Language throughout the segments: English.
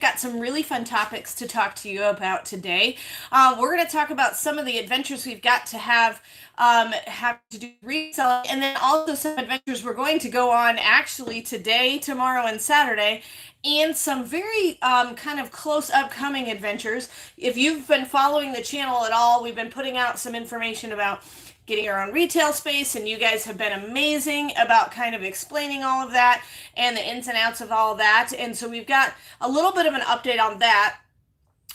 got some really fun topics to talk to you about today. We're going to talk about some of the adventures we've got to have to do reselling, and then also some adventures we're going to go on actually today, tomorrow, and Saturday, and some very kind of close upcoming adventures. If you've been following the channel at all, we've been putting out some information about getting our own retail space, and you guys have been amazing about kind of explaining all of that and the ins and outs of all of that. And so we've got a little bit of an update on that.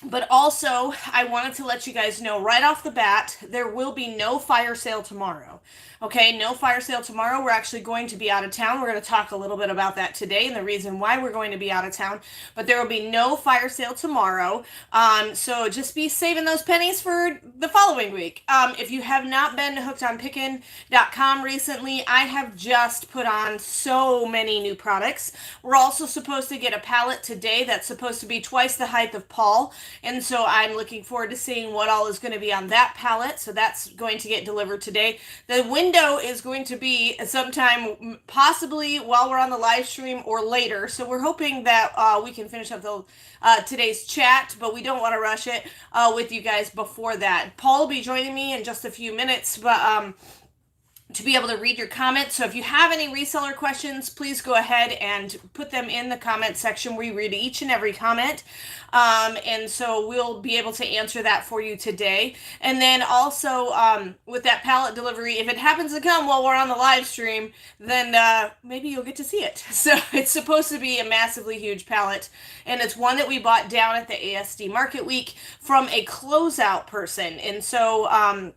But also, I wanted to let you guys know right off the bat, there will be no fire sale tomorrow. Okay, no fire sale tomorrow. We're actually going to be out of town. We're going to talk a little bit about that today and the reason why we're going to be out of town. But there will be no fire sale tomorrow. So just be saving those pennies for the following week. If you have not been to hookedonpickin.com recently, I have just put on so many new products. We're also supposed to get a pallet today that's supposed to be twice the height of Paul. And so I'm looking forward to seeing what all is going to be on that pallet. So that's going to get delivered today. The window is going to be sometime possibly while we're on the live stream or later. So we're hoping that we can finish up today's chat, but we don't want to rush it with you guys before that. Paul will be joining me in just a few minutes, but to be able to read your comments. So if you have any reseller questions, please go ahead and put them in the comment section. We read each and every comment. And so we'll be able to answer that for you today. And then also with that pallet delivery, if it happens to come while we're on the live stream, then maybe you'll get to see it. So it's supposed to be a massively huge pallet. And it's one that we bought down at the ASD Market Week from a closeout person. And so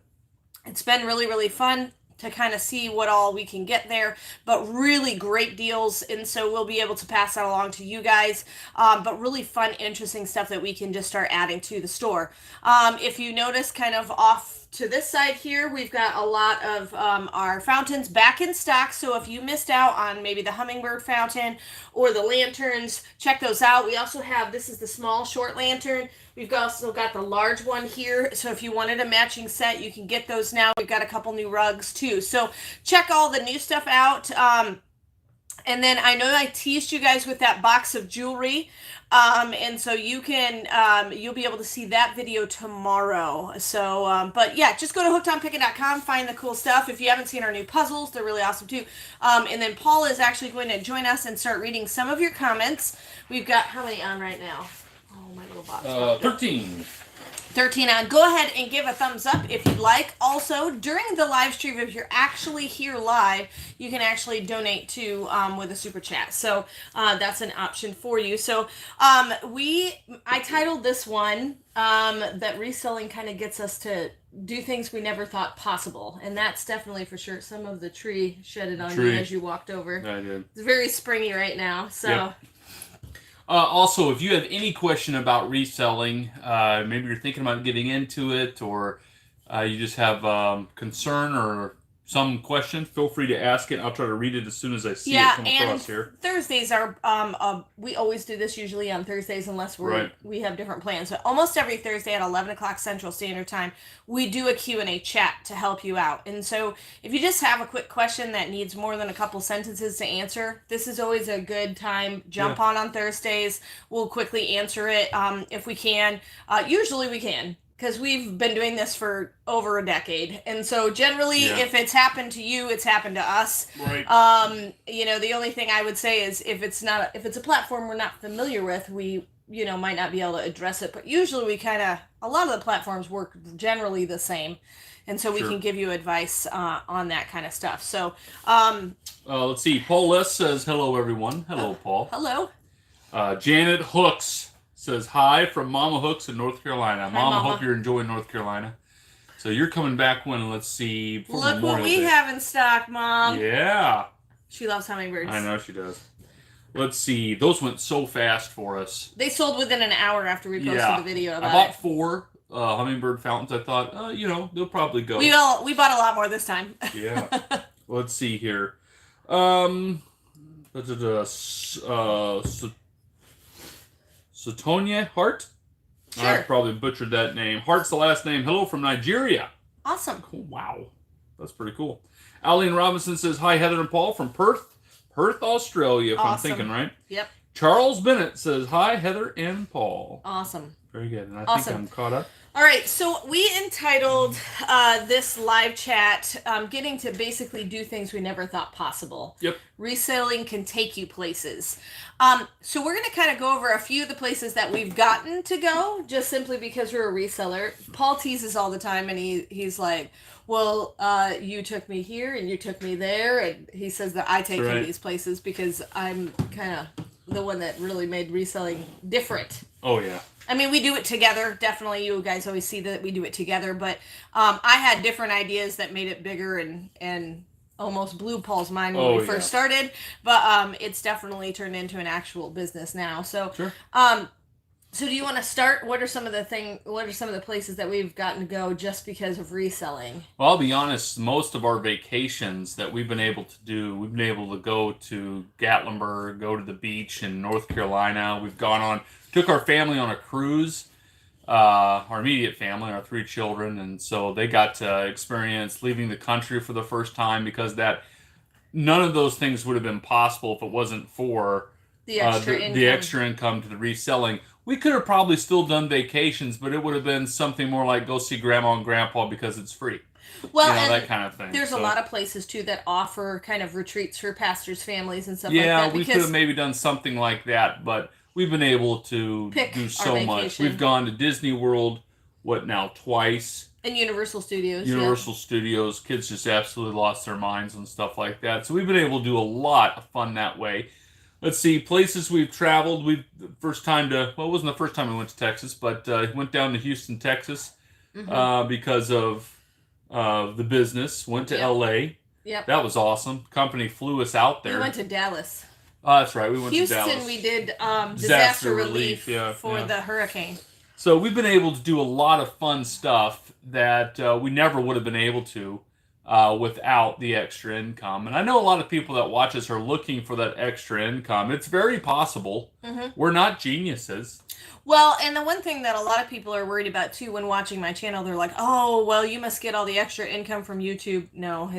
it's been really, really fun to kind of see what all we can get there, but really great deals, and so we'll be able to pass that along to you guys, but really fun, interesting stuff that we can just start adding to the store. If you notice kind of off to this side here, we've got a lot of our fountains back in stock, so if you missed out on maybe the hummingbird fountain or the lanterns, check those out. We also have, this is the small short lantern. We've also got the large one here, so if you wanted a matching set, you can get those now. We've got a couple new rugs too, so check all the new stuff out. And then I know I teased you guys with that box of jewelry, and so you can you'll be able to see that video tomorrow. So but yeah, just go to hookedonpickin.com, find the cool stuff. If you haven't seen our new puzzles, they're really awesome too. And then Paul is actually going to join us and start reading some of your comments. We've got how many on right now? Oh, my little box. 13. 13 on. Go ahead and give a thumbs up if you'd like. Also, during the live stream, if you're actually here live, you can actually donate to with a super chat. So that's an option for you. So I titled this one that reselling kind of gets us to do things we never thought possible, and that's definitely for sure. Some of the tree shedded on you as you walked over. I did. It's very springy right now. So. Yep. Also, if you have any question about reselling, maybe you're thinking about getting into it, or you just have concern or some question, feel free to ask it. I'll try to read it as soon as I see it come across here. Thursdays are, we always do this usually on Thursdays unless we have different plans. But almost every Thursday at 11 o'clock Central Standard Time, we do a Q&A chat to help you out. And so if you just have a quick question that needs more than a couple sentences to answer, this is always a good time. Jump on Thursdays. We'll quickly answer it if we can. Usually we can, because we've been doing this for over a decade. And so generally, if it's happened to you, it's happened to us. Right. You know, the only thing I would say is if it's a platform we're not familiar with, we, might not be able to address it. But usually a lot of the platforms work generally the same. And so we can give you advice on that kind of stuff. So, let's see. Paul Less says, hello, everyone. Hello, Paul. Hello. Janet Hooks says hi from Mama Hooks in North Carolina. Hi, Mama, Mama. hope you're enjoying North Carolina. So you're coming back when, let's see, for Look Memorial what we Day. have in stock, Mom. Yeah. She loves hummingbirds. I know she does. Let's see. Those went so fast for us. They sold within an hour after we posted the video about I bought 4 hummingbird fountains. I thought, they'll probably go. We bought a lot more this time. Yeah. Let's see here. Satonia Hart? Sure. I probably butchered that name. Hart's the last name. Hello from Nigeria. Awesome. Cool. Wow. That's pretty cool. Aline Robinson says, hi, Heather and Paul from Perth, Australia, if I'm thinking right. Yep. Charles Bennett says, hi, Heather and Paul. Awesome. Very good. And I Awesome. think I'm caught up. All right, so we entitled this live chat getting to basically do things we never thought possible. Yep. Reselling can take you places. So we're going to kind of go over a few of the places that we've gotten to go just simply because we're a reseller. Paul teases all the time, and he's like, well, you took me here and you took me there. And he says that I take him these places because I'm kind of the one that really made reselling different. Oh, yeah. I mean, we do it together. Definitely, you guys always see that we do it together. But I had different ideas that made it bigger and almost blew Paul's mind when we first started. But it's definitely turned into an actual business now. So, sure. So do you want to start? What are some of the places that we've gotten to go just because of reselling? Well, I'll be honest. Most of our vacations that we've been able to do, we've been able to go to Gatlinburg, go to the beach in North Carolina. We've took our family on a cruise, our immediate family, our 3 children, and so they got to experience leaving the country for the first time because none of those things would have been possible if it wasn't for the extra income to the reselling. We could have probably still done vacations, but it would have been something more like go see grandma and grandpa because it's free. Well, and that kind of thing. There's a lot of places too that offer kind of retreats for pastors' families and stuff like that. Yeah, we could have maybe done something like that, but we've been able to do so much. We've gone to Disney World, twice? And Universal Studios. Universal Studios. Kids just absolutely lost their minds and stuff like that. So we've been able to do a lot of fun that way. Let's see, places we've traveled. It wasn't the first time we went to Texas, but went down to Houston, Texas, because of the business. Went to L.A. Yep. That was awesome. Company flew us out there. We went to Dallas. That's right. We went to Dallas. Houston, we did disaster relief for the hurricane. So we've been able to do a lot of fun stuff that we never would have been able to without the extra income. And I know a lot of people that watch us are looking for that extra income. It's very possible. We're not geniuses. Well, and the one thing that a lot of people are worried about too when watching my channel, they're like, oh, well, you must get all the extra income from YouTube. No.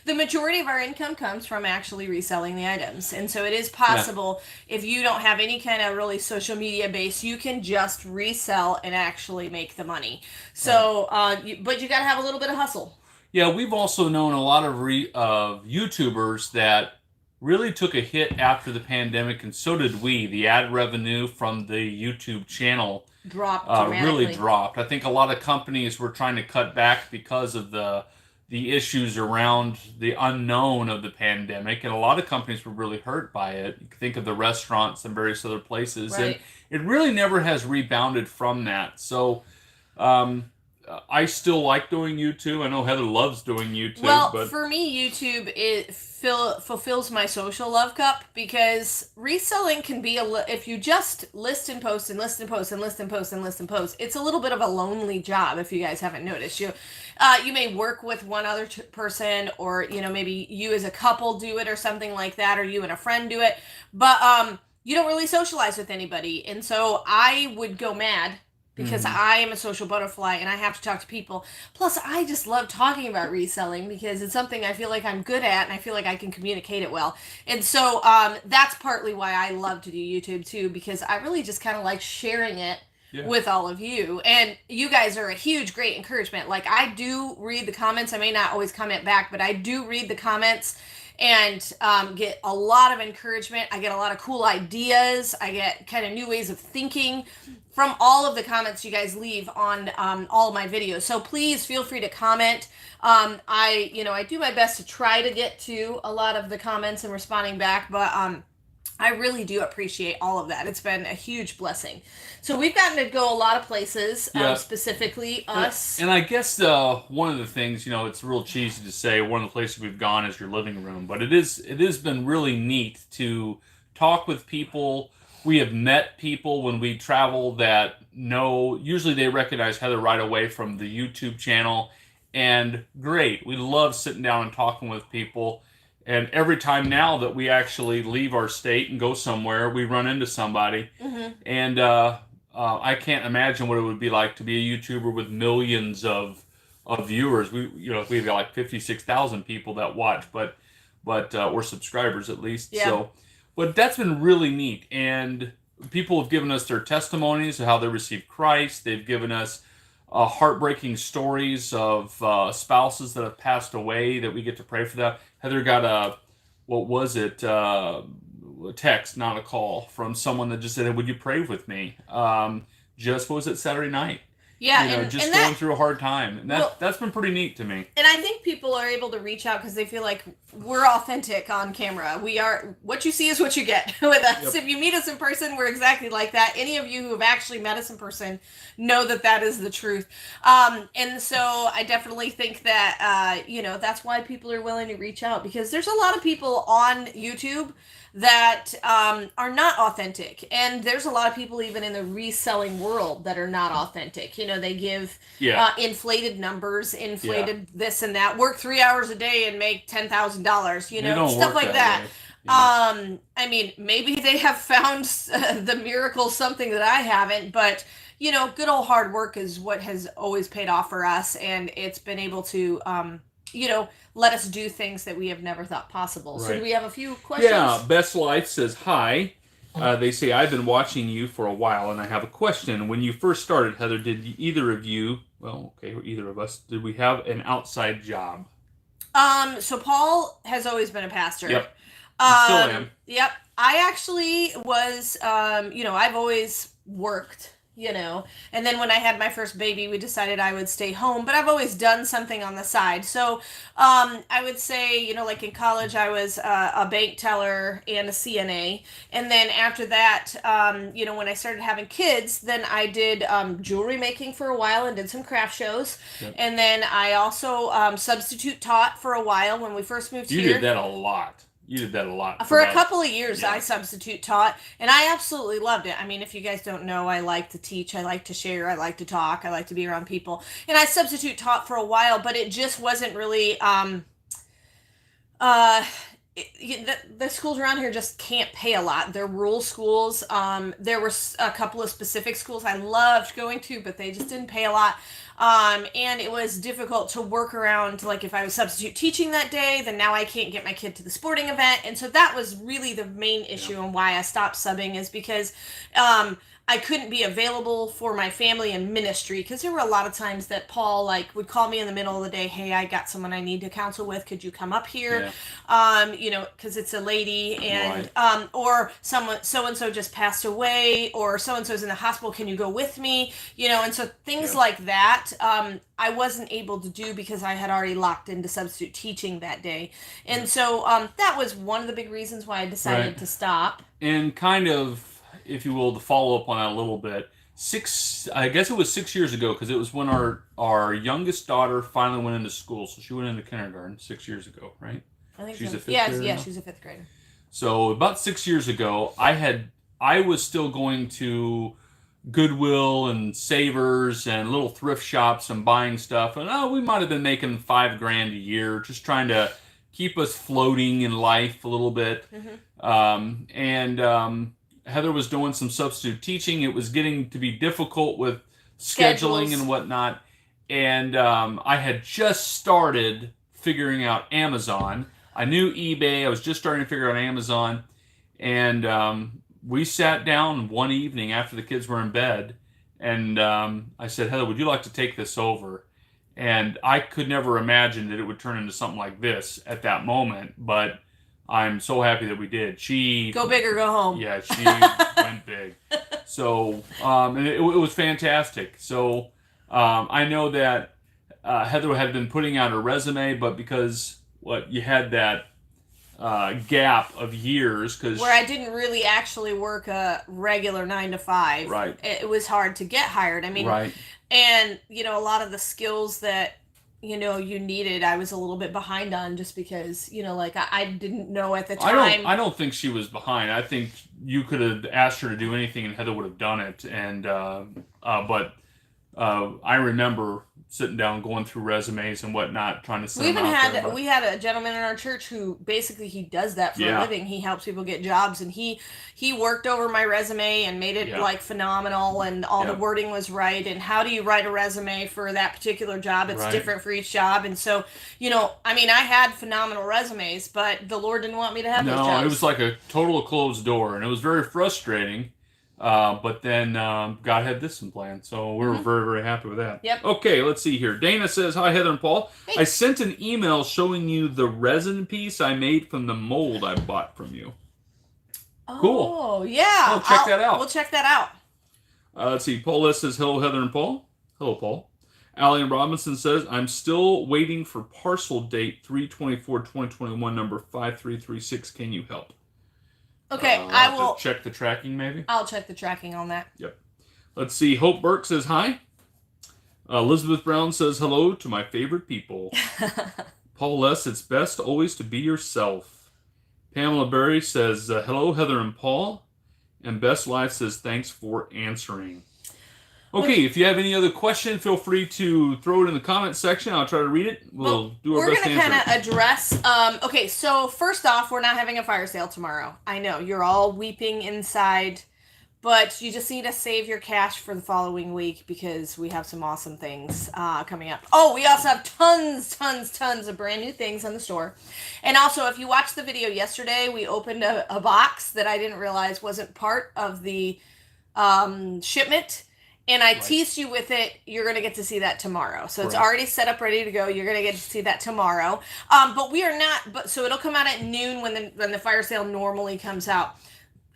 The majority of our income comes from actually reselling the items. And so it is possible if you don't have any kind of really social media base, you can just resell and actually make the money. So, but you got to have a little bit of hustle. Yeah, we've also known a lot of YouTubers that really took a hit after the pandemic, and so did we. The ad revenue from the YouTube channel dropped really dropped. I think a lot of companies were trying to cut back because of the issues around the unknown of the pandemic, and a lot of companies were really hurt by it. You can think of the restaurants and various other places, and it really never has rebounded from that. So I still like doing YouTube. I know Heather loves doing YouTube. Well, but for me, YouTube fulfills my social love cup, because reselling can be if you just list and post and list and post and list and post and list and post, it's a little bit of a lonely job. If you guys haven't noticed, you may work with one other person, or maybe you as a couple do it or something like that, or you and a friend do it, but you don't really socialize with anybody. And so I would go mad because I am a social butterfly and I have to talk to people. Plus, I just love talking about reselling because it's something I feel like I'm good at and I feel like I can communicate it well. And so that's partly why I love to do YouTube too, because I really just kind of like sharing it with all of you. And you guys are a huge, great encouragement. Like, I do read the comments. I may not always comment back, but I do read the comments and get a lot of encouragement. I get a lot of cool ideas. I get kind of new ways of thinking from all of the comments you guys leave on all of my videos. So please feel free to comment. I do my best to try to get to a lot of the comments and responding back, but I really do appreciate all of that. It's been a huge blessing. So we've gotten to go a lot of places, specifically us. And I guess one of the things, it's real cheesy to say one of the places we've gone is your living room, but it has been really neat to talk with people. We have met people when we travel that usually they recognize Heather right away from the YouTube channel, and great. We love sitting down and talking with people. And every time now that we actually leave our state and go somewhere, we run into somebody. And I can't imagine what it would be like to be a YouTuber with millions of viewers. We've got like 56,000 people that watch, but or subscribers at least. So, But that's been really neat, and people have given us their testimonies of how they received Christ. They've given us heartbreaking stories of spouses that have passed away that we get to pray for that. Heather got what was it? A text, not a call, from someone that just said, hey, would you pray with me? Just, what was it, Saturday night? Yeah, just and going that, through a hard time. And that's been pretty neat to me. and I think people are able to reach out because they feel like we're authentic on camera. We are, what you see is what you get with us. Yep. If you meet us in person, we're exactly like that. Any of you who have actually met us in person know that that is the truth. And so I definitely think that, that's why people are willing to reach out, because there's a lot of people on YouTube that are not authentic, and there's a lot of people even in the reselling world that are not authentic. They give inflated numbers, inflated this and that, work 3 hours a day and make $10,000, stuff like that. Yeah. I mean, maybe they have found the miracle, something that I haven't, but good old hard work is what has always paid off for us, and it's been able to let us do things that we have never thought possible. Right. So do we have a few questions? Yeah, Best Life says, hi. They say, I've been watching you for a while, and I have a question. When you first started, Heather, did either of you, or either of us, did we have an outside job? So Paul has always been a pastor. Yep. Still am. Yep. I actually was, I've always worked. And then when I had my first baby, we decided I would stay home, but I've always done something on the side. So I would say, like in college, I was a bank teller and a CNA. And then after that, when I started having kids, then I did jewelry making for a while and did some craft shows. Yep. And then I also substitute taught for a while when we first moved here. You did that a lot. You did that a lot. For a couple of years, I substitute taught, and I absolutely loved it. I mean, if you guys don't know, I like to teach, I like to share, I like to talk, I like to be around people. And I substitute taught for a while, but it just wasn't really, the schools around here just can't pay a lot. They're rural schools. There were a couple of specific schools I loved going to, but they just didn't pay a lot. And it was difficult to work around, like if I was substitute teaching that day, then now I can't get my kid to the sporting event. And so that was really the main issue and why I stopped subbing, is because I couldn't be available for my family and ministry, because there were a lot of times that Paul would call me in the middle of the day, hey, I got someone I need to counsel with, could you come up here? Because it's a lady, and or someone so-and-so just passed away, or so-and-so's in the hospital, can you go with me? And so things like that I wasn't able to do because I had already locked into substitute teaching that day. And so that was one of the big reasons why I decided to stop. And kind of, if you will, to follow up on that a little bit, I guess it was 6 years ago, because it was when our youngest daughter finally went into school. So she went into kindergarten 6 years ago, right? I think she's so. A fifth grader now? She's a fifth grader. So about 6 years ago, I was still going to Goodwill and Savers and little thrift shops and buying stuff, and we might have been making $5,000 a year, just trying to keep us floating in life a little bit. Mm-hmm. Heather was doing some substitute teaching. It was getting to be difficult with scheduling and whatnot. And I had just started figuring out Amazon. I knew eBay. I was just starting to figure out Amazon. And we sat down one evening after the kids were in bed. And I said, Heather, would you like to take this over? And I could never imagine that it would turn into something like this at that moment. But I'm so happy that we did. She go big or go home. Yeah, she went big. So and it was fantastic. So I know that Heather had been putting out her resume, but because you had that gap of years, because where I didn't really actually work a regular 9 to 5. Right. It was hard to get hired. I mean, right. And a lot of the skills that you needed, I was a little bit behind on, just because, I didn't know at the time. I don't think she was behind. I think you could have asked her to do anything and Heather would have done it. And, but I remember sitting down, going through resumes and whatnot, trying to send We them even out there. we had a gentleman in our church who basically he does that for a living. He helps people get jobs, and he worked over my resume and made it like phenomenal, and all the wording was right. And how do you write a resume for that particular job? It's different for each job, and so I mean, I had phenomenal resumes, but the Lord didn't want me to have those jobs. No, it was like a total closed door, and it was very frustrating. But then God had this in plan, so we were very, very happy with that. Yep. Okay, let's see here. Dana says, "Hi, Heather and Paul. Hey. I sent an email showing you the resin piece I made from the mold I bought from you." Cool. Oh, yeah. I'll check that out. We'll check that out. Let's see. Paul S. says, "Hello, Heather and Paul." Hello, Paul. Allie Robinson says, "I'm still waiting for parcel date 3/24/2021, number 5336. Can you help?" Okay, I will check the tracking, maybe. I'll check the tracking on that. Yep. Let's see. Hope Burke says hi. Elizabeth Brown says hello to my favorite people. Paul S. It's best always to be yourself. Pamela Berry says hello, Heather and Paul. And Best Life says thanks for answering. Okay, if you have any other question, feel free to throw it in the comment section. I'll try to read it. We'll do our best to answer. We're going to kind of address... okay, so first off, we're not having a fire sale tomorrow. I know, you're all weeping inside, but you just need to save your cash for the following week because we have some awesome things coming up. Oh, we also have tons of brand new things on the store. And also, if you watched the video yesterday, we opened a box that I didn't realize wasn't part of the shipment. And I teased you with it. You're going to get to see that tomorrow. So it's already set up, ready to go. You're going to get to see that tomorrow. But we are not. But so it'll come out at noon when the fire sale normally comes out.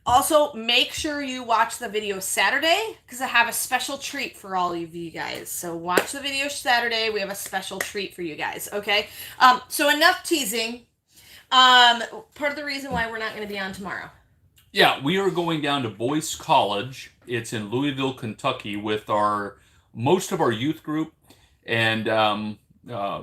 Also, make sure you watch the video Saturday because I have a special treat for all of you guys. So watch the video Saturday. We have a special treat for you guys. Okay. So enough teasing. Part of the reason why we're not going to be on tomorrow. Yeah, we are going down to Boyce College. It's in Louisville, Kentucky, with most of our youth group and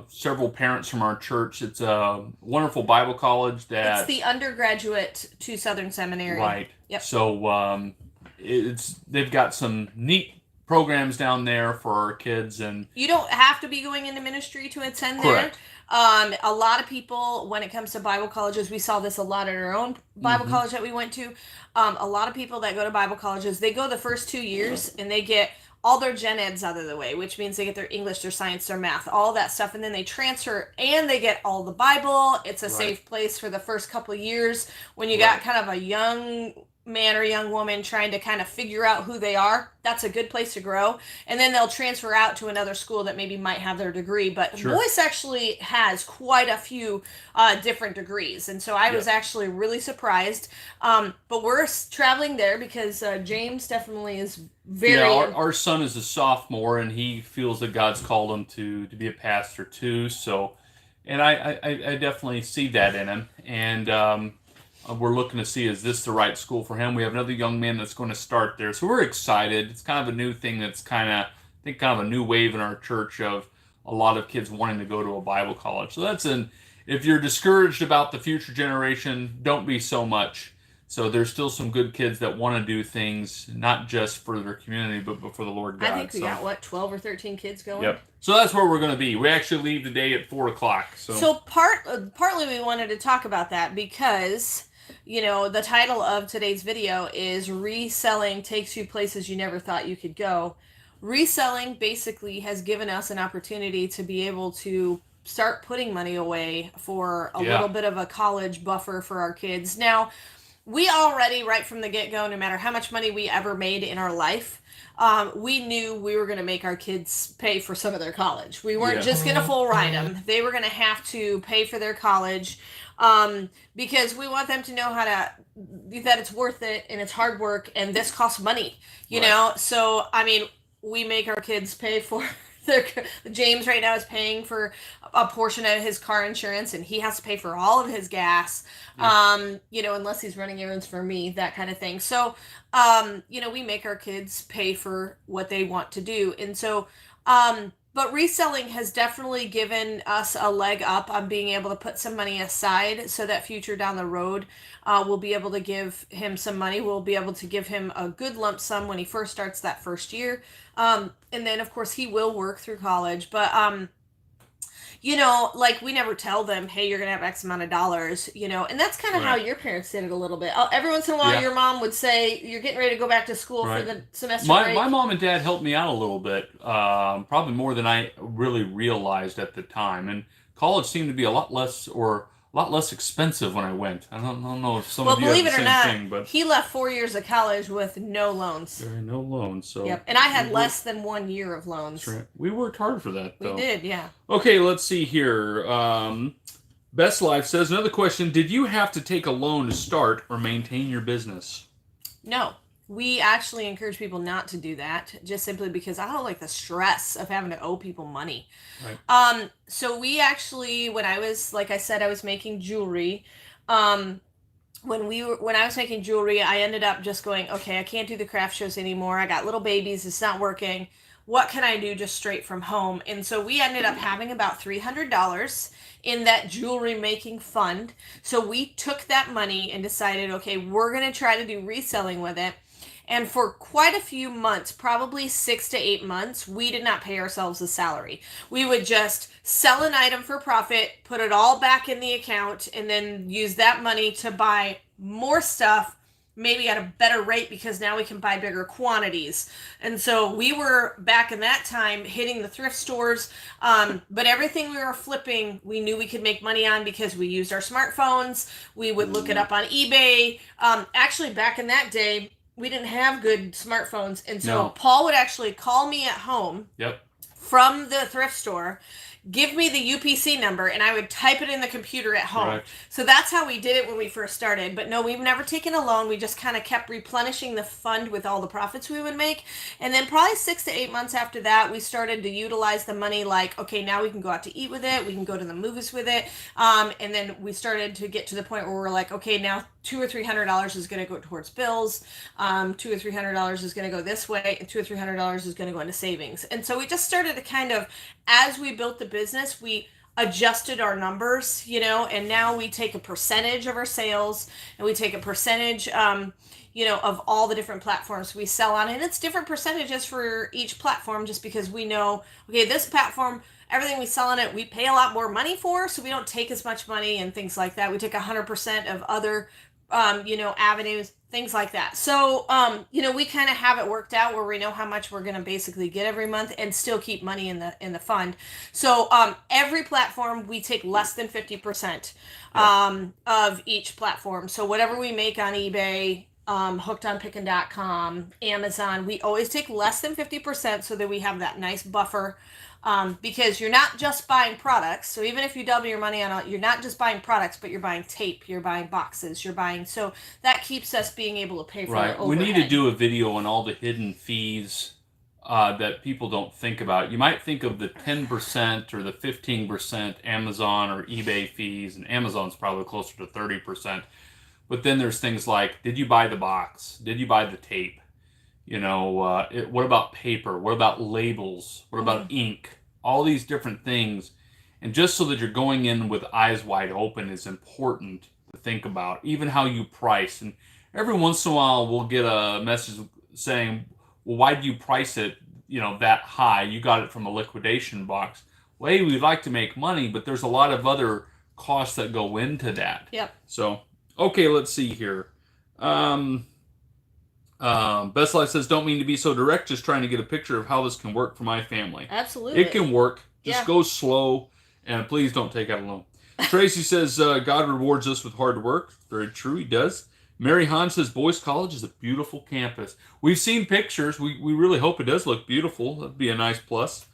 several parents from our church. It's a wonderful Bible college that it's the undergraduate to Southern Seminary. Right. Yep. So they've got some neat programs down there for our kids, and you don't have to be going into ministry to attend Correct. There. A lot of people, when it comes to Bible colleges, we saw this a lot at our own Bible college that we went to. A lot of people that go to Bible colleges, they go the first 2 years and they get all their gen eds out of the way, which means they get their English, their science, their math, all that stuff, and then they transfer and they get all the Bible. It's a safe place for the first couple of years when you got kind of a young man or young woman trying to kind of figure out who they are. That's a good place to grow. And then they'll transfer out to another school that maybe might have their degree. But Boyce actually has quite a few different degrees. And so I was actually really surprised. But we're traveling there because James definitely is very... Yeah, our son is a sophomore, and he feels that God's called him to be a pastor too. So, and I definitely see that in him. And we're looking to see, is this the right school for him? We have another young man that's going to start there. So we're excited. It's kind of a new thing that's kind of a new wave in our church of a lot of kids wanting to go to a Bible college. So if you're discouraged about the future generation, don't be so much. So there's still some good kids that want to do things, not just for their community, but for the Lord God. I think we got, 12 or 13 kids going? Yep. So that's where we're going to be. We actually leave today at 4 o'clock. So partly we wanted to talk about that because... the title of today's video is Reselling Takes You Places You Never Thought You Could Go. Reselling basically has given us an opportunity to be able to start putting money away for a little bit of a college buffer for our kids. Now, we already, right from the get-go, no matter how much money we ever made in our life, we knew we were going to make our kids pay for some of their college. We weren't just going to full ride them. They were going to have to pay for their college. Because we want them to know that it's worth it and it's hard work and this costs money, you know? So, I mean, we make our kids pay for James right now is paying for a portion of his car insurance and he has to pay for all of his gas, unless he's running errands for me, that kind of thing. So, we make our kids pay for what they want to do. And so, But reselling has definitely given us a leg up on being able to put some money aside so that future down the road, we'll be able to give him some money. We'll be able to give him a good lump sum when he first starts that first year. And then, of course, he will work through college. But like we never tell them, hey, you're going to have X amount of dollars, and that's kind of how your parents did it a little bit. Every once in a while, your mom would say, you're getting ready to go back to school for the semester break. My mom and dad helped me out a little bit, probably more than I really realized at the time. And college seemed to be a lot less expensive when I went. I don't know if some of you have the same thing, but he left 4 years of college with no loans. No loans. So yep, and I had less than 1 year of loans. That's right. We worked hard for that, though. We did, yeah. Okay, let's see here. Best Life says, another question, did you have to take a loan to start or maintain your business? No. We actually encourage people not to do that, just simply because I don't like the stress of having to owe people money. Right. So we actually, when I was, like I said, I was making jewelry. When I was making jewelry, I ended up just going, okay, I can't do the craft shows anymore. I got little babies. It's not working. What can I do just straight from home? And so we ended up having about $300 in that jewelry making fund. So we took that money and decided, okay, we're going to try to do reselling with it. And for quite a few months, probably 6 to 8 months, we did not pay ourselves a salary. We would just sell an item for profit, put it all back in the account, and then use that money to buy more stuff, maybe at a better rate because now we can buy bigger quantities. And so we were, back in that time, hitting the thrift stores, but everything we were flipping, we knew we could make money on because we used our smartphones. We would look it up on eBay. Actually, back in that day, we didn't have good smartphones. And so Paul would actually call me at home from the thrift store, give me the UPC number, and I would type it in the computer at home. Right. So that's how we did it when we first started. But no, we've never taken a loan. We just kind of kept replenishing the fund with all the profits we would make. And then probably 6 to 8 months after that, we started to utilize the money like, okay, now we can go out to eat with it. We can go to the movies with it. And then we started to get to the point where we're like, okay, now $200 or $300 is going to go towards bills. $200 or $300 is going to go this way, and $200 or $300 is going to go into savings. And so we just started to kind of, as we built the business, we adjusted our numbers, and now we take a percentage of our sales, and we take a percentage, of all the different platforms we sell on, and it's different percentages for each platform, just because we know, okay, this platform, everything we sell on it, we pay a lot more money for, so we don't take as much money and things like that. We take 100% of other avenues, things like that. So, we kind of have it worked out where we know how much we're going to basically get every month and still keep money in the fund. So, every platform we take less than 50% of each platform. So whatever we make on eBay, hookedonpickin.com, Amazon, we always take less than 50% so that we have that nice buffer. Because you're not just buying products. So even if you double your money on it, you're not just buying products, but you're buying tape, you're buying boxes, so that keeps us being able to pay for our overhead. We need to do a video on all the hidden fees that people don't think about. You might think of the 10% or the 15% Amazon or eBay fees, and Amazon's probably closer to 30%. But then there's things like, did you buy the box? Did you buy the tape? What about paper? What about labels? What about ink? All these different things. And just so that you're going in with eyes wide open is important to think about. Even how you price. And every once in a while we'll get a message saying, well, why do you price it, that high? You got it from a liquidation box. Well, hey, we'd like to make money, but there's a lot of other costs that go into that. Yep. So, okay, let's see here. Best Life says, don't mean to be so direct, just trying to get a picture of how this can work for my family. Absolutely. It can work. Just go slow, and please don't take out a loan. Tracy says, God rewards us with hard work. Very true, he does. Mary Hahn says, Boyce College is a beautiful campus. We've seen pictures. We really hope it does look beautiful. That'd be a nice plus.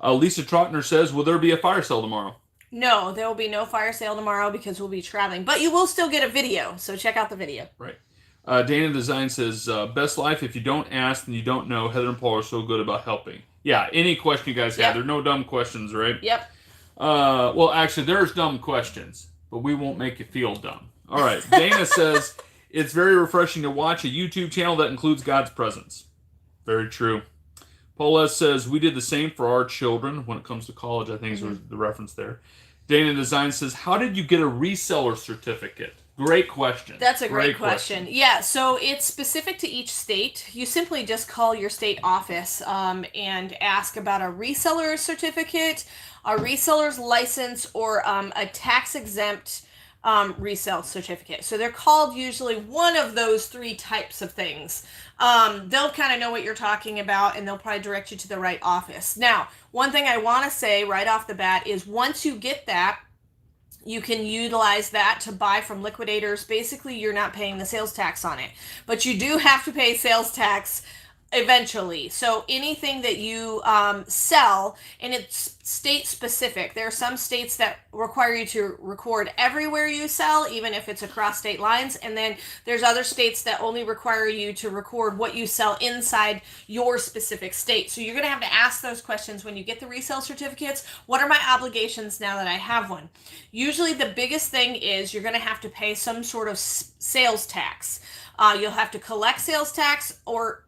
Lisa Trotner says, will there be a fire sale tomorrow? No, there will be no fire sale tomorrow because we'll be traveling. But you will still get a video, so check out the video. Right. Dana Design says, Best Life, if you don't ask, then you don't know. Heather and Paul are so good about helping. Yeah, any question you guys have. There are no dumb questions, right? Yep. Well, actually, there's dumb questions, but we won't make you feel dumb. All right. Dana says, it's very refreshing to watch a YouTube channel that includes God's presence. Very true. Paulette says, we did the same for our children when it comes to college. I think is the reference there. Dana Design says, how did you get a reseller certificate? Great question. That's a great question. Yeah, so it's specific to each state. You simply just call your state office and ask about a reseller certificate, a reseller's license, or a tax-exempt resale certificate. So they're called usually one of those three types of things. They'll kind of know what you're talking about, and they'll probably direct you to the right office. Now, one thing I want to say right off the bat is once you get that, you can utilize that to buy from liquidators. Basically, you're not paying the sales tax on it, but you do have to pay sales tax eventually. So anything that you sell, and it's state specific. There are some states that require you to record everywhere you sell, even if it's across state lines. And then there's other states that only require you to record what you sell inside your specific state. So you're going to have to ask those questions when you get the resale certificates. What are my obligations now that I have one? Usually the biggest thing is you're going to have to pay some sort of sales tax. You'll have to collect sales tax, or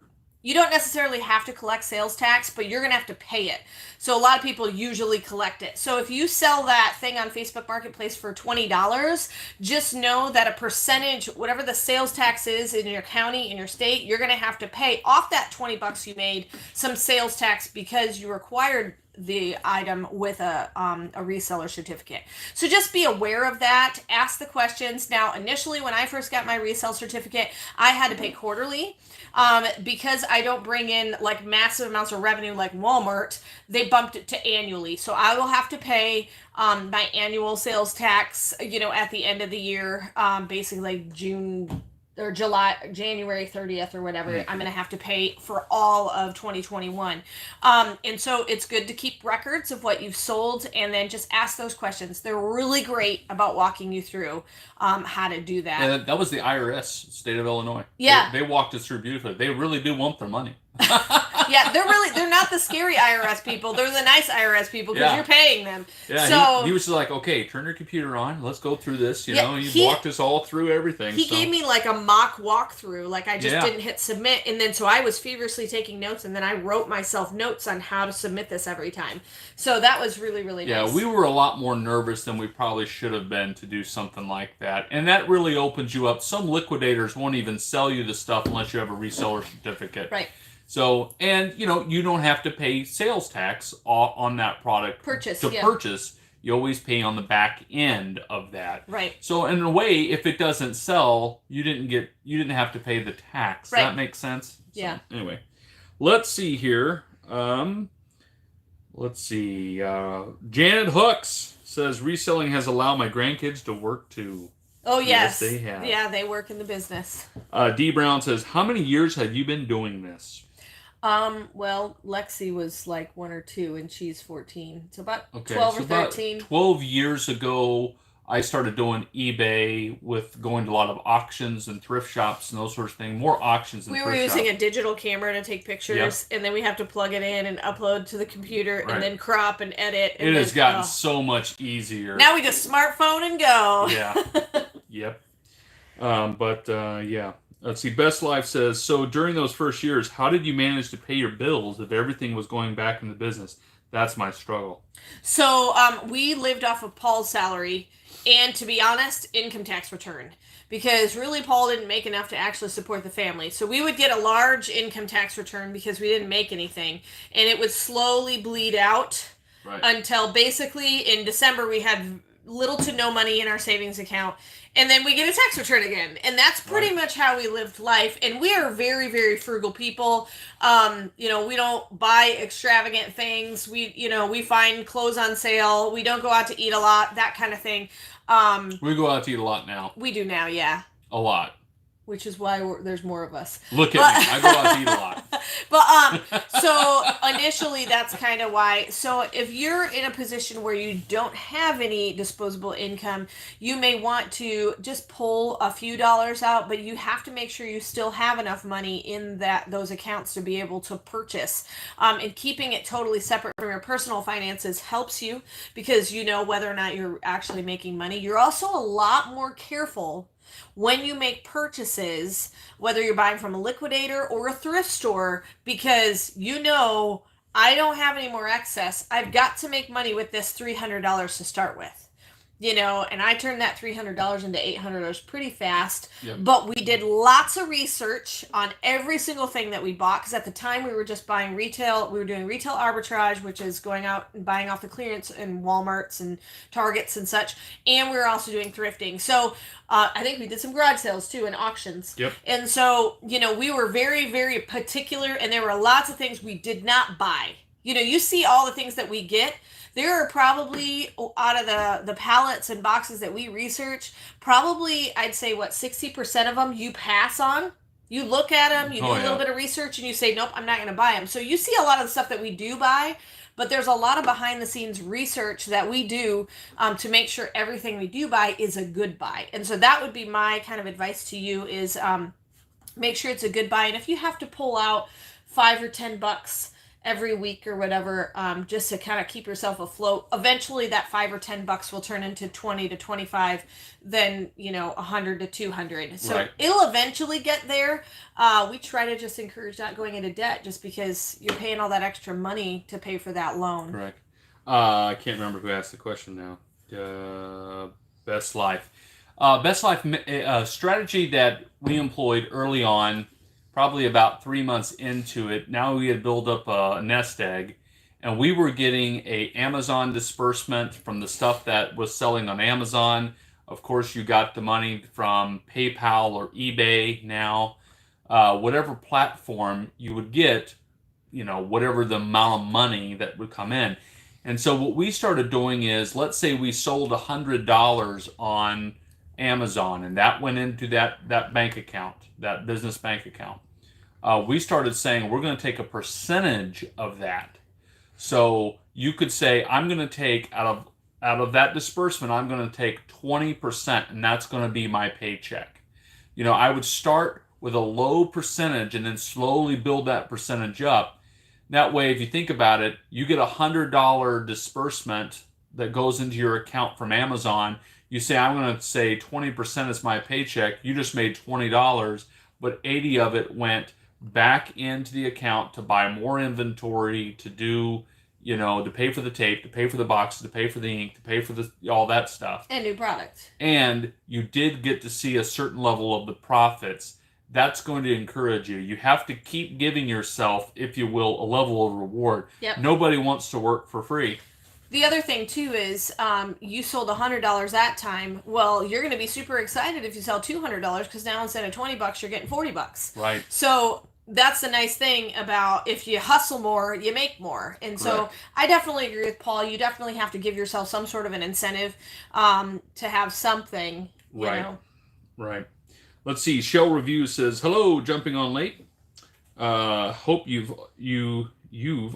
you don't necessarily have to collect sales tax, but you're going to have to pay it. So a lot of people usually collect it. So if you sell that thing on Facebook Marketplace for $20, just know that a percentage, whatever the sales tax is in your county, in your state, you're going to have to pay off that $20 you made some sales tax because you required the item with a reseller certificate. So just be aware of that. Ask the questions. Now, initially, when I first got my resale certificate, I had to pay quarterly. Because I don't bring in like massive amounts of revenue like Walmart, they bumped it to annually. So I will have to pay my annual sales tax, at the end of the year, basically like June or January 30th or whatever. I'm going to have to pay for all of 2021. And so it's good to keep records of what you've sold and then just ask those questions. They're really great about walking you through how to do that. And that was the IRS, state of Illinois. Yeah. They walked us through beautifully. They really do want their money. Yeah, they're not the scary IRS people. They're the nice IRS people because you're paying them. Yeah, so he was just like, okay, turn your computer on. Let's go through this. He walked us all through everything. He gave me like a mock walkthrough. Like I just didn't hit submit. And then so I was feverishly taking notes, and then I wrote myself notes on how to submit this every time. So that was really, really nice. Yeah, we were a lot more nervous than we probably should have been to do something like that. And that really opens you up. Some liquidators won't even sell you the stuff unless you have a reseller certificate. Right. So, and you don't have to pay sales tax on that product purchase. You always pay on the back end of that. Right. So in a way, if it doesn't sell, you didn't have to pay the tax. Right. That makes sense? Yeah. So, anyway, let's see here. Janet Hooks says reselling has allowed my grandkids to work too. Oh, yes. Yes, they have. Yeah, they work in the business. D. Brown says, how many years have you been doing this? Well, Lexi was like 1 or 2 and she's 14. So about 12 or about 13. 12 years ago, I started doing eBay with going to a lot of auctions and thrift shops and those sorts of things. More auctions and thrift shops. We were using a digital camera to take pictures, and then we have to plug it in and upload to the computer, and then crop and edit. And it has gotten so much easier. Now we just smartphone and go. Yeah. Yep. Yeah. Let's see. Best Life says, so during those first years, how did you manage to pay your bills if everything was going back in the business? That's my struggle. So we lived off of Paul's salary and, to be honest, income tax return. Because really Paul didn't make enough to actually support the family. So we would get a large income tax return because we didn't make anything. And it would slowly bleed out until basically in December we had little to no money in our savings account. And then we get a tax return again. And that's pretty much how we lived life. And we are very, very frugal people. We don't buy extravagant things. We find clothes on sale. We don't go out to eat a lot, that kind of thing. We go out to eat a lot now. We do now, yeah. A lot. Which is why there's more of us. Look at me. I go out to eat a lot. So initially that's kind of why. So if you're in a position where you don't have any disposable income, you may want to just pull a few dollars out, but you have to make sure you still have enough money in those accounts to be able to purchase. And keeping it totally separate from your personal finances helps you because you know whether or not you're actually making money. You're also a lot more careful when you make purchases, whether you're buying from a liquidator or a thrift store, because I don't have any more excess. I've got to make money with this $300 to start with. And I turned that $300 into $800 pretty fast. Yep. But we did lots of research on every single thing that we bought, because at the time we were just buying retail. We were doing retail arbitrage, which is going out and buying off the clearance in Walmarts and Targets and such. And we were also doing thrifting. So I think we did some garage sales too and auctions. Yep. And so, we were very, very particular, and there were lots of things we did not buy. You see all the things that we get. There are probably, out of the pallets and boxes that we research, probably, I'd say, 60% of them you pass on. You look at them, you do a little bit of research, and you say, nope, I'm not going to buy them. So you see a lot of the stuff that we do buy, but there's a lot of behind-the-scenes research that we do to make sure everything we do buy is a good buy. And so that would be my kind of advice to you is make sure it's a good buy. And if you have to pull out $5 or $10 every week or whatever, just to kind of keep yourself afloat, eventually that $5 or $10 will turn into 20 to 25, then 100 to 200. So right. It'll eventually get there. We try to just encourage not going into debt, just because you're paying all that extra money to pay for that loan. Correct. I can't remember who asked the question now. Best Life. Best Life strategy that we employed early on, probably about 3 months into it. Now we had built up a nest egg, and we were getting a Amazon disbursement from the stuff that was selling on Amazon. Of course, you got the money from PayPal or eBay now. Whatever platform you would get, whatever the amount of money that would come in. And so what we started doing is, let's say we sold $100 on Amazon, and that went into that bank account, that business bank account. We started saying we're going to take a percentage of that. So you could say, I'm going to take out of that disbursement, I'm going to take 20%, and that's going to be my paycheck. I would start with a low percentage and then slowly build that percentage up. That way, if you think about it, you get $100 disbursement that goes into your account from Amazon. You say, I'm going to say 20% is my paycheck. You just made $20, but 80 of it went back into the account to buy more inventory, to do, to pay for the tape, to pay for the boxes, to pay for the ink, to pay for all that stuff. And new product. And you did get to see a certain level of the profits. That's going to encourage you. You have to keep giving yourself, if you will, a level of reward. Yep. Nobody wants to work for free. The other thing, too, is you sold $100 that time. Well, you're going to be super excited if you sell $200, because now instead of $20, you're getting $40. Right. So that's the nice thing about, if you hustle more, you make more. And so Correct. I definitely agree with Paul. You definitely have to give yourself some sort of an incentive to have something, you know. Right. Let's see. Shell Review says, hello, jumping on late. Hope you've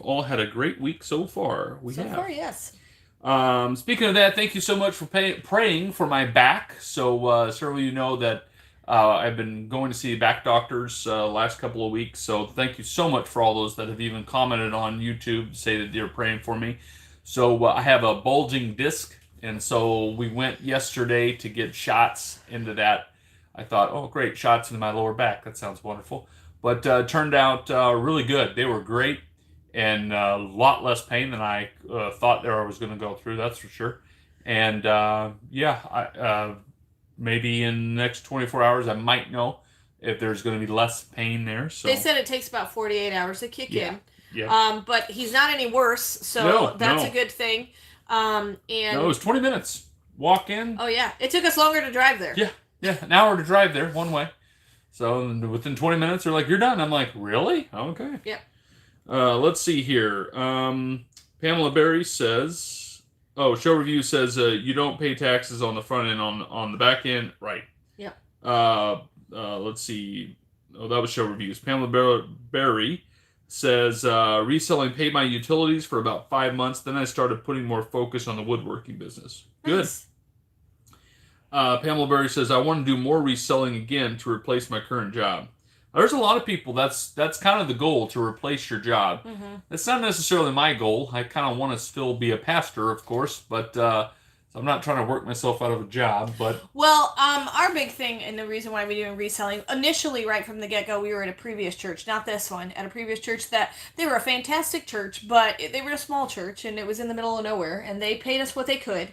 all had a great week so far. So far, yes. Speaking of that, thank you so much for praying for my back. So certainly you know that I've been going to see back doctors last couple of weeks. So thank you so much for all those that have even commented on YouTube to say that you're praying for me. So I have a bulging disc, and so we went yesterday to get shots into that. I thought, oh great, shots into my lower back. That sounds wonderful. But turned out really good. They were great. And a lot less pain than I thought I was going to go through, that's for sure. And maybe in the next 24 hours, I might know if there's going to be less pain there. So they said it takes about 48 hours to kick in. Yeah. But he's not any worse, so that's a good thing. No, it was 20 minutes. Walk in. Oh, yeah. It took us longer to drive there. Yeah, an hour to drive there, one way. So within 20 minutes, they're like, you're done. I'm like, really? Okay. Yeah. Let's see here. Pamela Berry says, Show Review says, you don't pay taxes on the front end, on the back end. Right. Yeah. Let's see. Oh, that was Show Reviews. Pamela Berry says, reselling paid my utilities for about 5 months. Then I started putting more focus on the woodworking business. Good. Nice. Pamela Berry says, I want to do more reselling again to replace my current job. There's a lot of people, that's kind of the goal, to replace your job. Mm-hmm. That's not necessarily my goal. I kind of want to still be a pastor, of course, but So I'm not trying to work myself out of a job, but Well, our big thing and the reason why we're doing reselling initially, right from the get go, we were at a previous church, not this one, at a previous church that they were a fantastic church, but they were a small church and it was in the middle of nowhere, and they paid us what they could.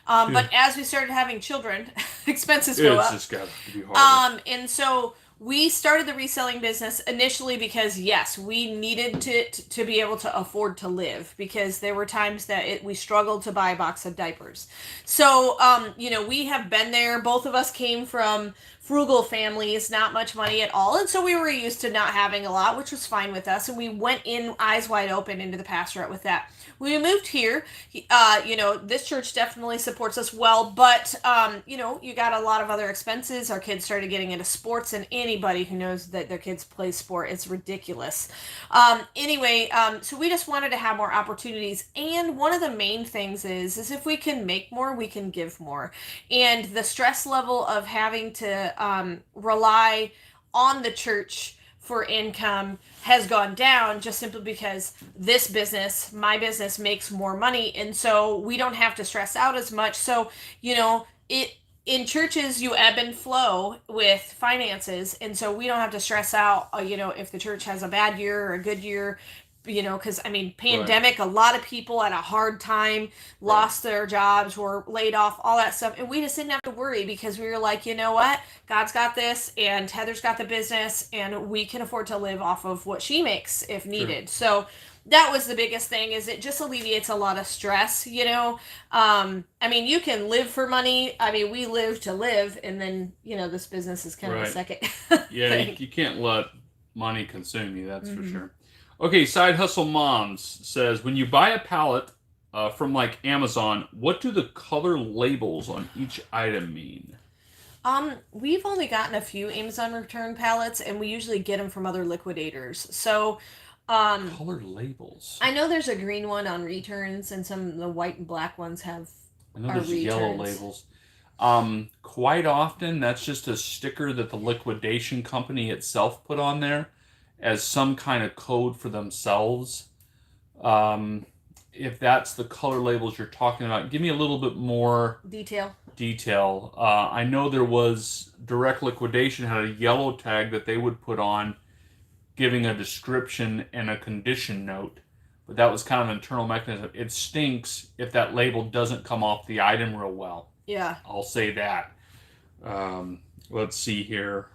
But as we started having children, expenses go it's up. just got to be harder. And so we started the reselling business initially because yes, we needed to be able to afford to live, because there were times that we struggled to buy a box of diapers. So we have been there. Both of us came from frugal families, not much money at all, and so we were used to not having a lot, which was fine with us, and we went in eyes wide open into the pastorate with that. When we moved here, this church definitely supports us well, but you got a lot of other expenses. Our kids started getting into sports, and anybody who knows that their kids play sport, it's ridiculous. So we just wanted to have more opportunities, and one of the main things is if we can make more, we can give more, and the stress level of having to rely on the church for income has gone down, just simply because this business, my business, makes more money, and so we don't have to stress out as much. So it in churches, you ebb and flow with finances, and so we don't have to stress out if the church has a bad year or a good year, because pandemic, Right. a lot of people at a hard time lost their jobs, were laid off, all that stuff, and we just didn't have to worry, because we were like, you know what, God's got this, and Heather's got the business, and we can afford to live off of what she makes if needed. Sure. So that was the biggest thing, is it just alleviates a lot of stress. You can live for money. We live to live, and then this business is kind of a Right. second Yeah, thing. you can't let money consume you, that's for Mm-hmm. sure. Okay, Side Hustle Moms says, when you buy a pallet from like Amazon, what do the color labels on each item mean? We've only gotten a few Amazon return pallets, and we usually get them from other liquidators. So, Color labels. I know there's a green one on returns, and some of the white and black ones I know are there's yellow returns. labels. Quite often, that's just a sticker that the liquidation company itself put on there as some kind of code for themselves. Um, if that's the color labels you're talking about, give me a little bit more Detail. detail. I know there was direct liquidation had a yellow tag that they would put on, giving a description and a condition note, but that was kind of an internal mechanism. It stinks if that label doesn't come off the item real well. Yeah. I'll say that. Let's see here.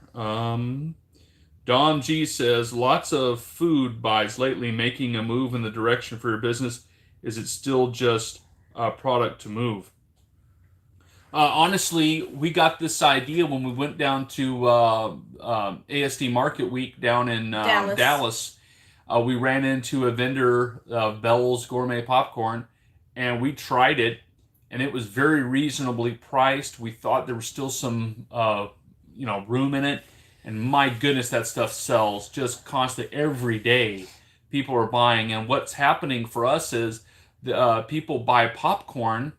Don G says, lots of food buys lately making a move in the direction for your business. Is it still just a product to move? Honestly, we got this idea when we went down to ASD Market Week down in Dallas. Dallas. We ran into a vendor of Bell's Gourmet Popcorn, and we tried it, and it was very reasonably priced. We thought there was still some room in it, and my goodness, that stuff sells just constantly every day. People are buying, and what's happening for us is people buy popcorn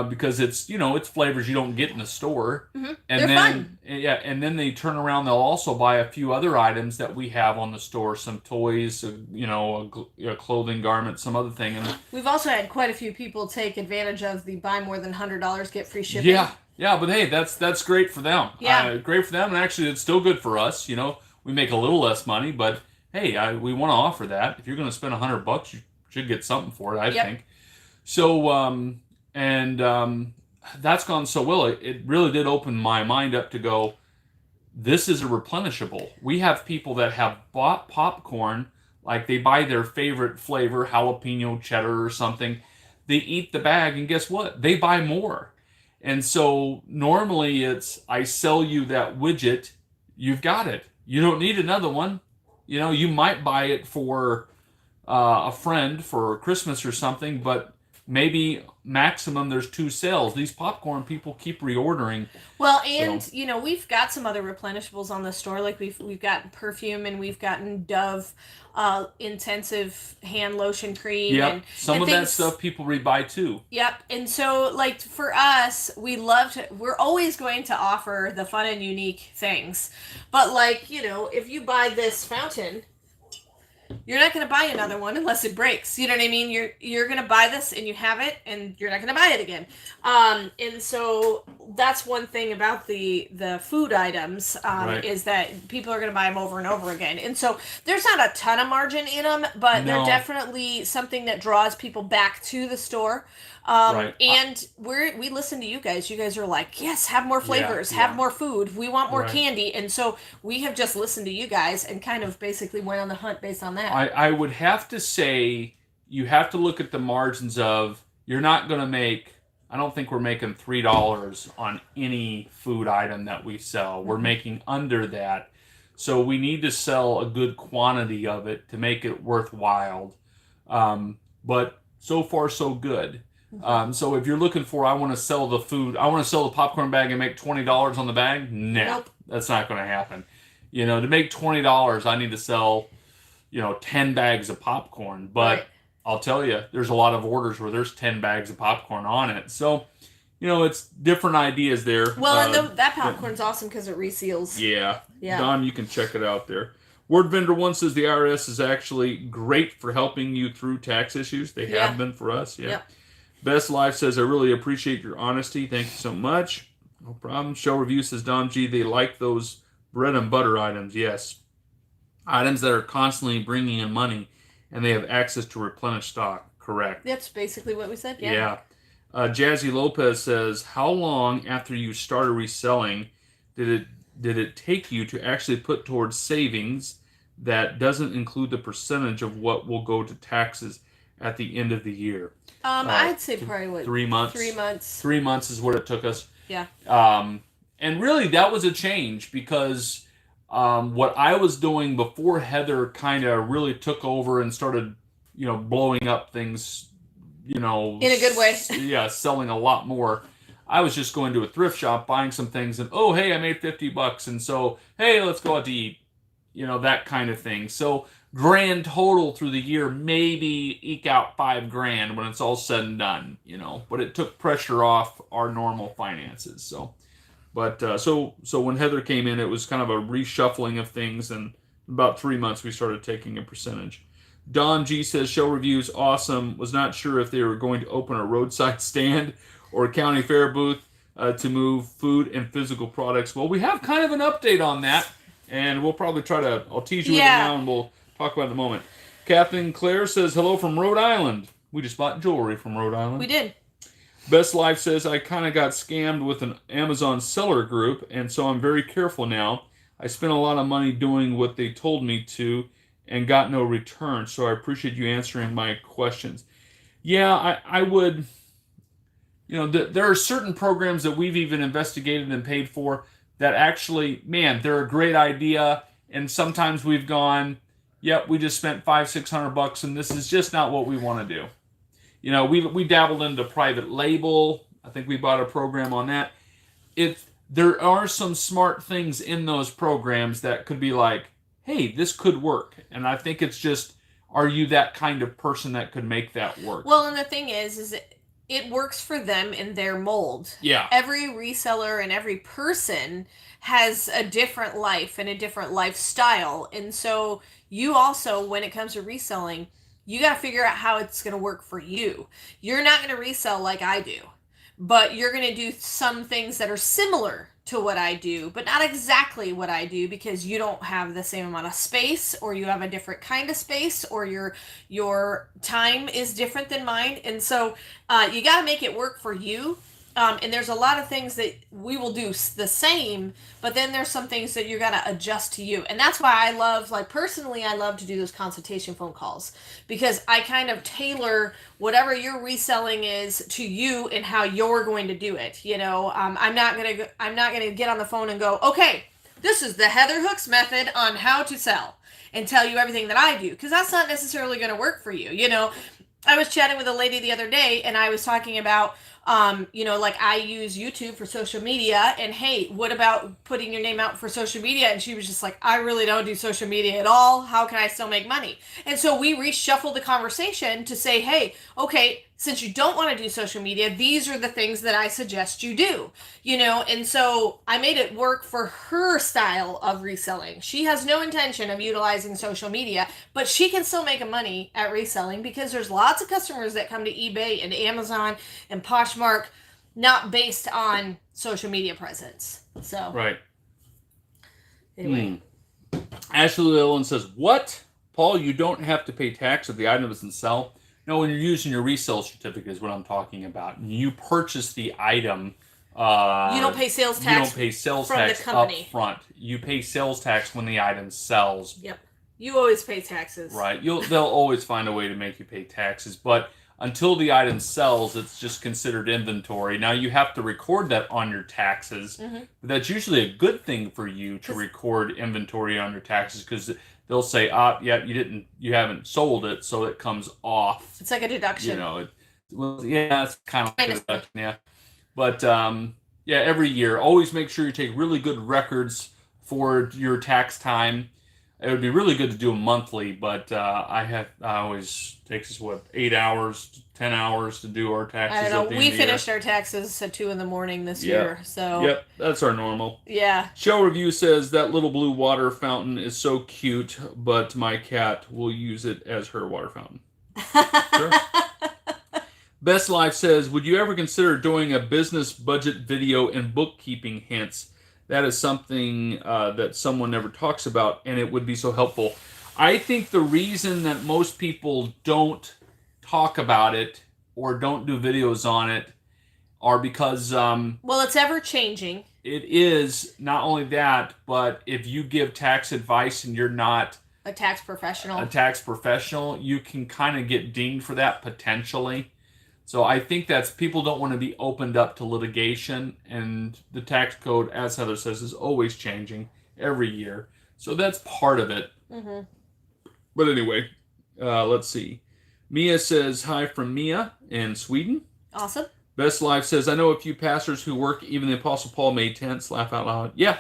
because it's flavors you don't get in the store, Mm-hmm. and They're then fun. and then they turn around. They'll also buy a few other items that we have on the store, some toys, a clothing garment, some other thing. And We've also had quite a few people take advantage of the buy more than $100 get free shipping. yeah, but hey, that's great for them. Yeah. Great for them, and actually, it's still good for us. We make a little less money, but hey, we want to offer that. If you're going to spend $100, you should get something for it. I think. So, that's gone so well. It really did open my mind up to go, this is a replenishable. We have people that have bought popcorn, like they buy their favorite flavor, jalapeno cheddar or something. They eat the bag, and guess what? They buy more. And so normally it's, I sell you that widget, you've got it. You don't need another one. You might buy it for a friend for Christmas or something, but maybe maximum there's 2 sales. These popcorn people keep reordering. Well, and we've got some other replenishables on the store. Like we've got perfume, and we've gotten Dove intensive hand lotion cream. Yep. And Some and of that stuff people rebuy too. Yep. And so, like, for us, we're always going to offer the fun and unique things. But, like, if you buy this fountain, you're not going to buy another one unless it breaks. You know what I mean? You're going to buy this and you have it, and you're not going to buy it again. And so that's one thing about the food items Right. is that people are going to buy them over and over again. And so there's not a ton of margin in them, but they're No. definitely something that draws people back to the store. Right. And we listen to you guys. You guys are like, yes, have more flavors, Yeah. have more food. We want more Right. candy. And so we have just listened to you guys and kind of basically went on the hunt based on that. I would have to say you have to look at the margins of, you're not going to make, I don't think we're making $3 on any food item that we sell. We're making under that. So we need to sell a good quantity of it to make it worthwhile. But so far, so good. So if you're looking for, I want to sell the food, I want to sell the popcorn bag and make $20 on the bag, Nope. That's not going to happen. You know, to make $20, I need to sell, 10 bags of popcorn. But Right. I'll tell you, there's a lot of orders where there's 10 bags of popcorn on it. So, it's different ideas there. Well, and that popcorn's awesome because it reseals. Yeah. Yeah. Don, you can check it out there. Word Vendor 1 says the IRS is actually great for helping you through tax issues. They Yeah. have been for us. Yeah. Yep. Best Life says, I really appreciate your honesty. Thank you so much. No problem. Show Review says, Don G, they like those bread and butter items. Yes. Items that are constantly bringing in money and they have access to replenish stock. Correct. That's basically what we said. Yeah. Yeah. Jazzy Lopez says, how long after you started reselling did it take you to actually put towards savings that doesn't include the percentage of what will go to taxes at the end of the year? I'd say probably 3 months. 3 months. 3 months is what it took us. Yeah. And really, that was a change because what I was doing before Heather kind of really took over and started, blowing up things, in a good way. Yeah, selling a lot more. I was just going to a thrift shop, buying some things, and oh, hey, I made $50, and so hey, let's go out to eat, that kind of thing. So grand total through the year, maybe eke out $5,000 when it's all said and done, But it took pressure off our normal finances. So, but so when Heather came in, it was kind of a reshuffling of things, and in about 3 months we started taking a percentage. Don G says, show reviews awesome. Was not sure if they were going to open a roadside stand or a county fair booth to move food and physical products. Well, we have kind of an update on that, and we'll probably I'll tease you with it now, and we'll talk about it in a moment. Kathleen Clare says, hello from Rhode Island. We just bought jewelry from Rhode Island. We did. Best Life says, I kind of got scammed with an Amazon seller group, and so I'm very careful now. I spent a lot of money doing what they told me to and got no return, so I appreciate you answering my questions. Yeah, I would, there are certain programs that we've even investigated and paid for that actually, man, they're a great idea, and sometimes we've gone, yep, we just spent $500-600 and this is just not what we want to do. We dabbled into private label. I think we bought a program on that. There are some smart things in those programs that could be like, hey, this could work. And I think it's just, are you that kind of person that could make that work? Well, and the thing is it works for them in their mold. Yeah. Every reseller and every person has a different life and a different lifestyle. And so you also, when it comes to reselling, you got to figure out how it's going to work for you. You're not going to resell like I do, but you're going to do some things that are similar to what I do, but not exactly what I do, because you don't have the same amount of space, or you have a different kind of space, or your time is different than mine. And so you got to make it work for you. And there's a lot of things that we will do the same, but then there's some things that you got to adjust to you. And that's why I love, personally, I love to do those consultation phone calls, because I kind of tailor whatever your reselling is to you and how you're going to do it. I'm not going to get on the phone and go, okay, this is the Heather Hooks method on how to sell, and tell you everything that I do, because that's not necessarily going to work for you. I was chatting with a lady the other day, and I was talking about, Like I use YouTube for social media, and hey, what about putting your name out for social media? And she was just like, I really don't do social media at all. How can I still make money? And so we reshuffled the conversation to say, hey, okay, since you don't want to do social media, these are the things that I suggest you do, and so I made it work for her style of reselling. She has no intention of utilizing social media, but she can still make money at reselling because there's lots of customers that come to eBay and Amazon and Poshmark not based on social media presence. So Right. Anyway. Ashley Lillian says, what? Paul, you don't have to pay tax if the item doesn't sell. No, when you're using your resale certificate is what I'm talking about. You purchase the item. You don't pay sales tax. You don't pay sales from tax the company up front. You pay sales tax when the item sells. Yep. You always pay taxes. Right. They'll always find a way to make you pay taxes, but until the item sells, it's just considered inventory. Now you have to record that on your taxes. Mm-hmm. But that's usually a good thing for you to record inventory on your taxes because they'll say, you haven't sold it, so it comes off. It's like a deduction. It's kind of like a deduction, yeah. But every year, always make sure you take really good records for your tax time. It would be really good to do them monthly, but I always takes us 8 hours, 10 hours to do our taxes. I don't know. We finished our taxes at 2 a.m. this year, so yep, that's our normal. Yeah. Show Review says that little blue water fountain is so cute, but my cat will use it as her water fountain. Sure. Best Life says, would you ever consider doing a business budget video and bookkeeping hints? That is something that someone never talks about, and it would be so helpful. I think the reason that most people don't talk about it or don't do videos on it are because... well, it's ever-changing. It is. Not only that, but if you give tax advice and you're not... a tax professional, you can kind of get dinged for that potentially. So I think that's people don't want to be opened up to litigation, and the tax code, as Heather says, is always changing every year. So that's part of it. Mm-hmm. But anyway, let's see. Mia says, hi from Mia in Sweden. Awesome. Best Life says, I know a few pastors who work, even the Apostle Paul made tents, laugh out loud. Yeah.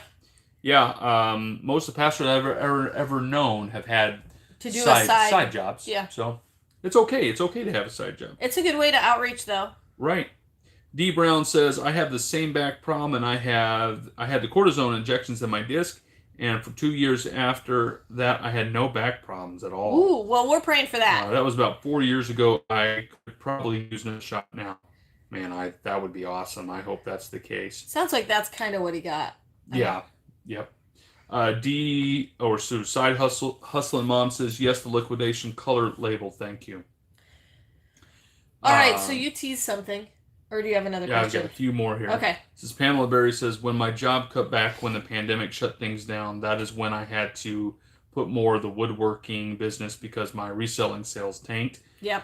Most of the pastors I've ever known have had to do side jobs. Yeah. So it's okay. It's okay to have a side job. It's a good way to outreach, though. Right. D. Brown says, I have the same back problem, and I had the cortisone injections in my disc, and for 2 years after that, I had no back problems at all. Ooh, well, we're praying for that. That was about 4 years ago. I could probably use a shot now. Man, that would be awesome. I hope that's the case. Sounds like that's kind of what he got. Yeah. Yep. Side Hustling Mom says, yes, the liquidation color label. Thank you. All right, so you teased something. Or do you have another question? I've got a few more here. Okay. This is Pamela Berry says, when my job cut back when the pandemic shut things down, that is when I had to put more of the woodworking business because my reselling sales tanked. Yep.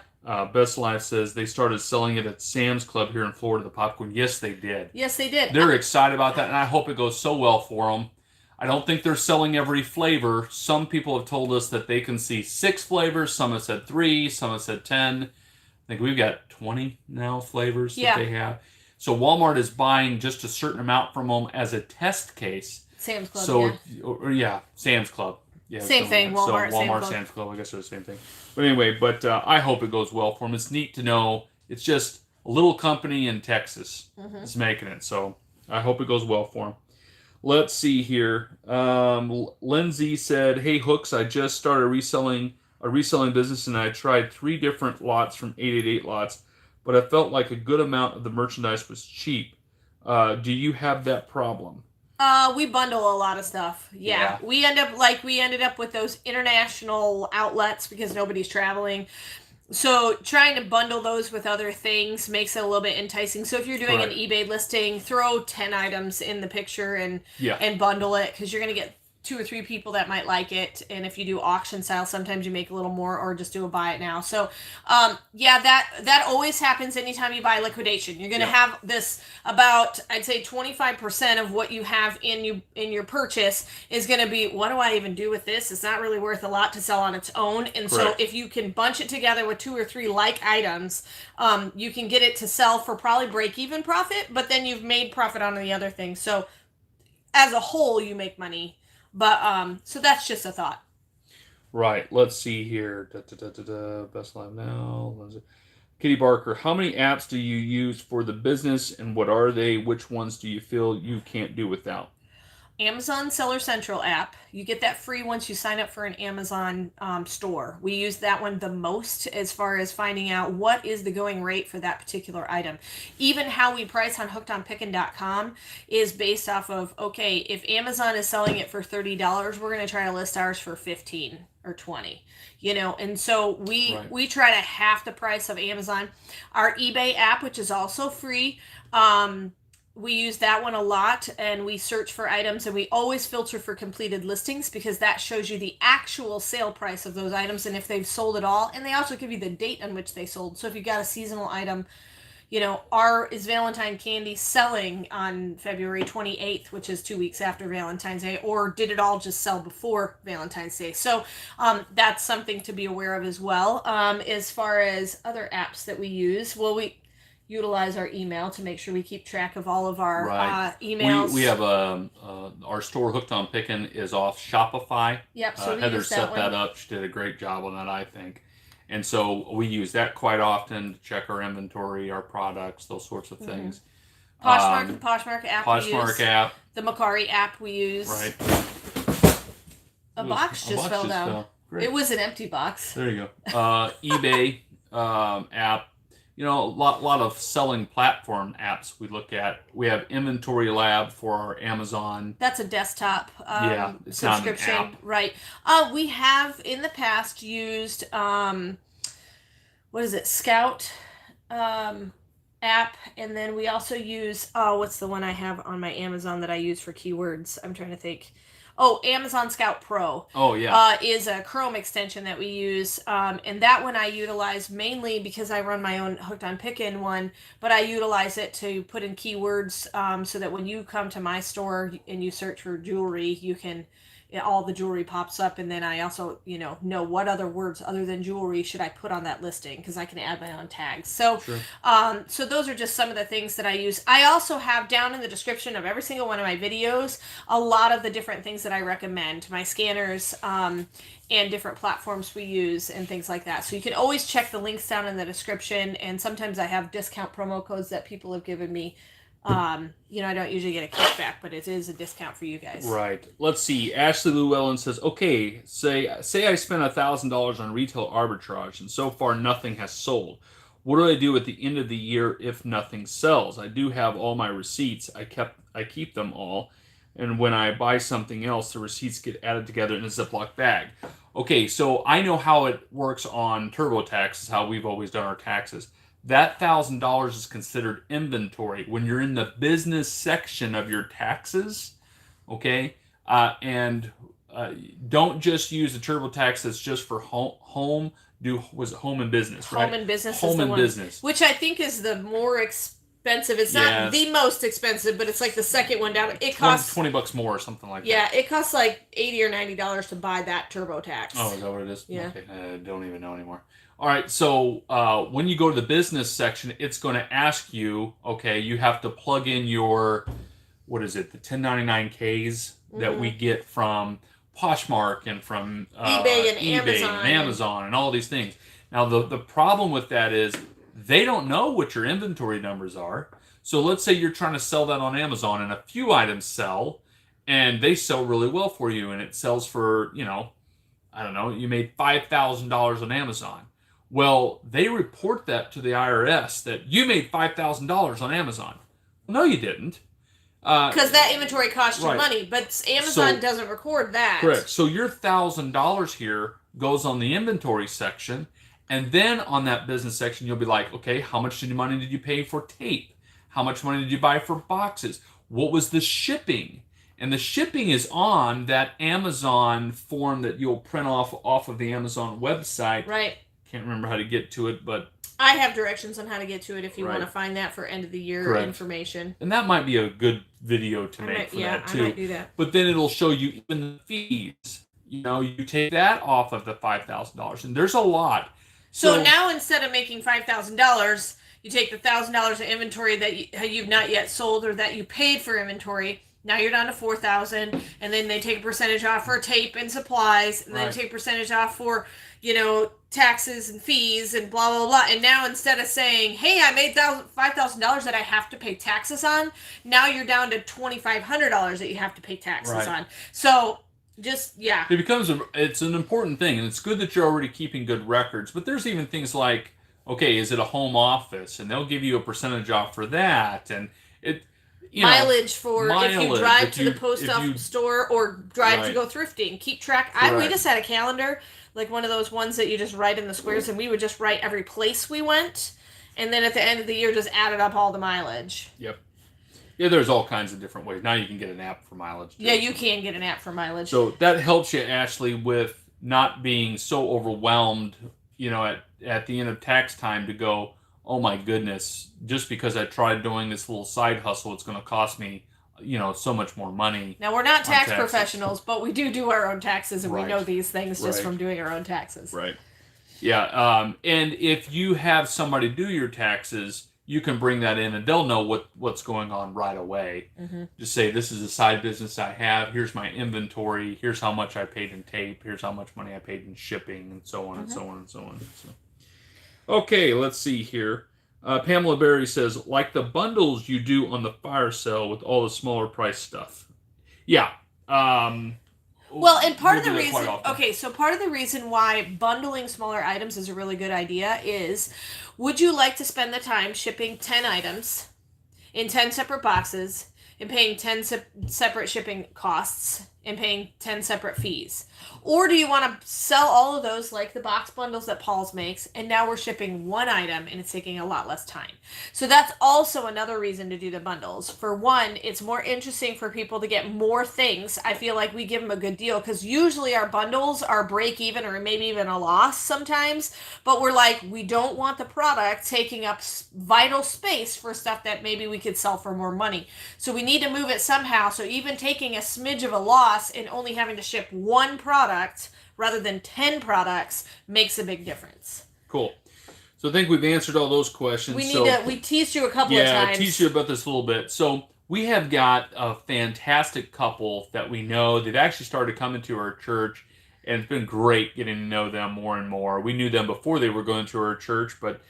Best Life says they started selling it at Sam's Club here in Florida, the popcorn. Yes, they did. Yes, they did. They're excited about that, and I hope it goes so well for them. I don't think they're selling every flavor. Some people have told us that they can see 6 flavors. Some have said 3. Some have said 10. I think we've got 20 now flavors that they have. So Walmart is buying just a certain amount from them as a test case. Sam's Club, Sam's Club. Yeah, same thing, Walmart, so Walmart, Sam's Club, I guess they're the same thing. But anyway, I hope it goes well for them. It's neat to know it's just a little company in Texas is making it. So I hope it goes well for them. Let's see here. Lindsay said, hey, Hooks, I just started a reselling business, and I tried 3 different lots from 888 lots, but I felt like a good amount of the merchandise was cheap. Do you have that problem? We bundle a lot of stuff. Yeah. We ended up with those international outlets because nobody's traveling. So trying to bundle those with other things makes it a little bit enticing. So if you're doing an eBay listing, throw 10 items in the picture and bundle it, because you're going to get 2 or 3 people that might like it. And if you do auction style, sometimes you make a little more, or just do a buy it now. So yeah, that always happens anytime you buy liquidation. You're going to have this, about, I'd say 25% of what you have in your purchase is going to be, what do I even do with this? It's not really worth a lot to sell on its own. And so if you can bunch it together with 2 or 3 like items, you can get it to sell for probably break even profit, but then you've made profit on the other things. So as a whole, you make money. But so that's just a thought. Right. Let's see here. Best Live Now. Kitty Barker, how many apps do you use for the business, and what are they? Which ones do you feel you can't do without? Amazon Seller Central app. You get that free once you sign up for an Amazon store. We use that one the most as far as finding out what is the going rate for that particular item. Even how we price on hookedonpickin.com is based off of, okay, if Amazon is selling it for $30, we're going to try to list ours for 15 or 20. You know, and so we try to half the price of Amazon. Our eBay app, which is also free, we use that one a lot, and we search for items, and we always filter for completed listings, because that shows you the actual sale price of those items and if they've sold at all. And they also give you the date on which they sold. So if you've got a seasonal item, you know, is Valentine candy selling on February 28th, which is 2 weeks after Valentine's Day, or did it all just sell before Valentine's Day? So that's something to be aware of as well. As far as other apps that we use, well, we utilize our email to make sure we keep track of all of our emails. We have our store Hooked on Pickin is off Shopify. Yep. So Heather set that up. She did a great job on that, I think. And so we use that quite often to check our inventory, our products, those sorts of things. Poshmark, the Poshmark app Poshmark we use. app. The Mercari app we use. Right. A box just fell down. It was an empty box. There you go. eBay app. You know, a lot of selling platform apps we look at. We have Inventory Lab for our Amazon. That's a desktop it's subscription. not an app. Right. We have in the past used, what is it, Scout app. And then we also use, what's the one I have on my Amazon that I use for keywords? I'm trying to think. Oh, Amazon Scout Pro. Oh, yeah. Is a Chrome extension that we use. And that one I utilize mainly because I run my own Hooked on Pickin one, but I utilize it to put in keywords so that when you come to my store and you search for jewelry, you can, all the jewelry pops up. And then I also, know what other words other than jewelry should I put on that listing, because I can add my own tags. So, so those are just some of the things that I use. I also have down in the description of every single one of my videos a lot of the different things that I recommend, my scanners, and different platforms we use and things like that. So you can always check the links down in the description. And sometimes I have discount promo codes that people have given me. I don't usually get a kickback, but it is a discount for you guys. Right. Let's see. Ashley Llewellyn says, okay, say I spent $1,000 on retail arbitrage, and so far nothing has sold. What do I do at the end of the year if nothing sells? I do have all my receipts. I keep them all. And when I buy something else, the receipts get added together in a Ziploc bag. Okay, so I know how it works on TurboTax, is how we've always done our taxes. That $1,000 is considered inventory when you're in the business section of your taxes, okay? And don't just use the TurboTax that's just for home. Was it home and business, right? Home and business home is the and one, business. which I think is the more expensive. It's not the most expensive, but it's like the second one down. It costs $20 more or something like that. Yeah, it costs like $80 or $90 to buy that TurboTax. Oh, is that what it is? Yeah. Okay, I don't even know anymore. All right, so when you go to the business section, it's going to ask you, okay, you have to plug in your, the 1099Ks that we get from Poshmark and from eBay and Amazon and all these things. Now, the problem with that is they don't know what your inventory numbers are. So let's say you're trying to sell that on Amazon, and a few items sell, and they sell really well for you, and it sells for, I don't know, you made $5,000 on Amazon. Well, they report that to the IRS that you made $5,000 on Amazon. No, you didn't. Because that inventory costs you money, but Amazon doesn't record that. Correct. So your $1,000 here goes on the inventory section, and then on that business section, you'll be like, okay, how much money did you pay for tape? How much money did you buy for boxes? What was the shipping? And the shipping is on that Amazon form that you'll print off of the Amazon website. Right. Can't remember how to get to it, but I have directions on how to get to it if you Right. want to find that for end of the year Correct. information. and that might be a good video to make for that too. I might do that. But then it'll show you even the fees. You know, you take that off of the $5,000, and there's a lot. So now instead of making $5,000, you take the $1,000 of inventory that you've not yet sold or that you paid for inventory. Now you're down to $4,000, and then they take a percentage off for tape and supplies, and then Right. take a percentage off for, you know, taxes and fees and blah blah blah. And now instead of saying, "Hey, I made $5,000 that I have to pay taxes on," now you're down to $2,500 that you have to pay taxes Right. on. So just it becomes it's an important thing, and it's good that you're already keeping good records. But there's even things like, okay, is it a home office, and they'll give you a percentage off for that, and it. Mileage for if you drive to the post if office you- store or drive to Right. go thrifting. Keep track. We Correct. just had a calendar, like one of those ones that you just write in the squares, and we would just write every place we went, and then at the end of the year just added up all the mileage. Yep. Yeah, there's all kinds of different ways. Now you can get an app for mileage too. Yeah, you can get an app for mileage. So that helps you, Ashley, with not being so overwhelmed, at the end of tax time to go, oh my goodness, just because I tried doing this little side hustle, it's going to cost me, so much more money. Now, we're not tax taxes. professionals, but we do our own taxes, and Right. we know these things just Right. from doing our own taxes. Right. Yeah. And if you have somebody do your taxes, you can bring that in, and they'll know what's going on right away. Mm-hmm. Just say, this is a side business I have. Here's my inventory. Here's how much I paid in tape. Here's how much money I paid in shipping, and so on and so on and so on. So. Okay, let's see here. Pamela Berry says, like the bundles you do on the fire sale with all the smaller price stuff. Yeah. Well, and part of we the do that quite reason, often. okay, so part of the reason why bundling smaller items is a really good idea is, would you like to spend the time shipping 10 items in 10 separate boxes and paying 10 separate shipping costs and paying 10 separate fees? Or do you want to sell all of those like the box bundles that Paul's makes, and now we're shipping one item and it's taking a lot less time? So that's also another reason to do the bundles. For one, it's more interesting for people to get more things. I feel like we give them a good deal because usually our bundles are break even or maybe even a loss sometimes, but we're like, we don't want the product taking up vital space for stuff that maybe we could sell for more money. So we need to move it somehow. So even taking a smidge of a loss and only having to ship one product rather than 10 products makes a big difference. Cool. So I think we've answered all those questions. We teased you a couple of times. Yeah, I teased you about this a little bit. So we have got a fantastic couple that we know. They've actually started coming to our church, and it's been great getting to know them more and more. We knew them before they were going to our church, but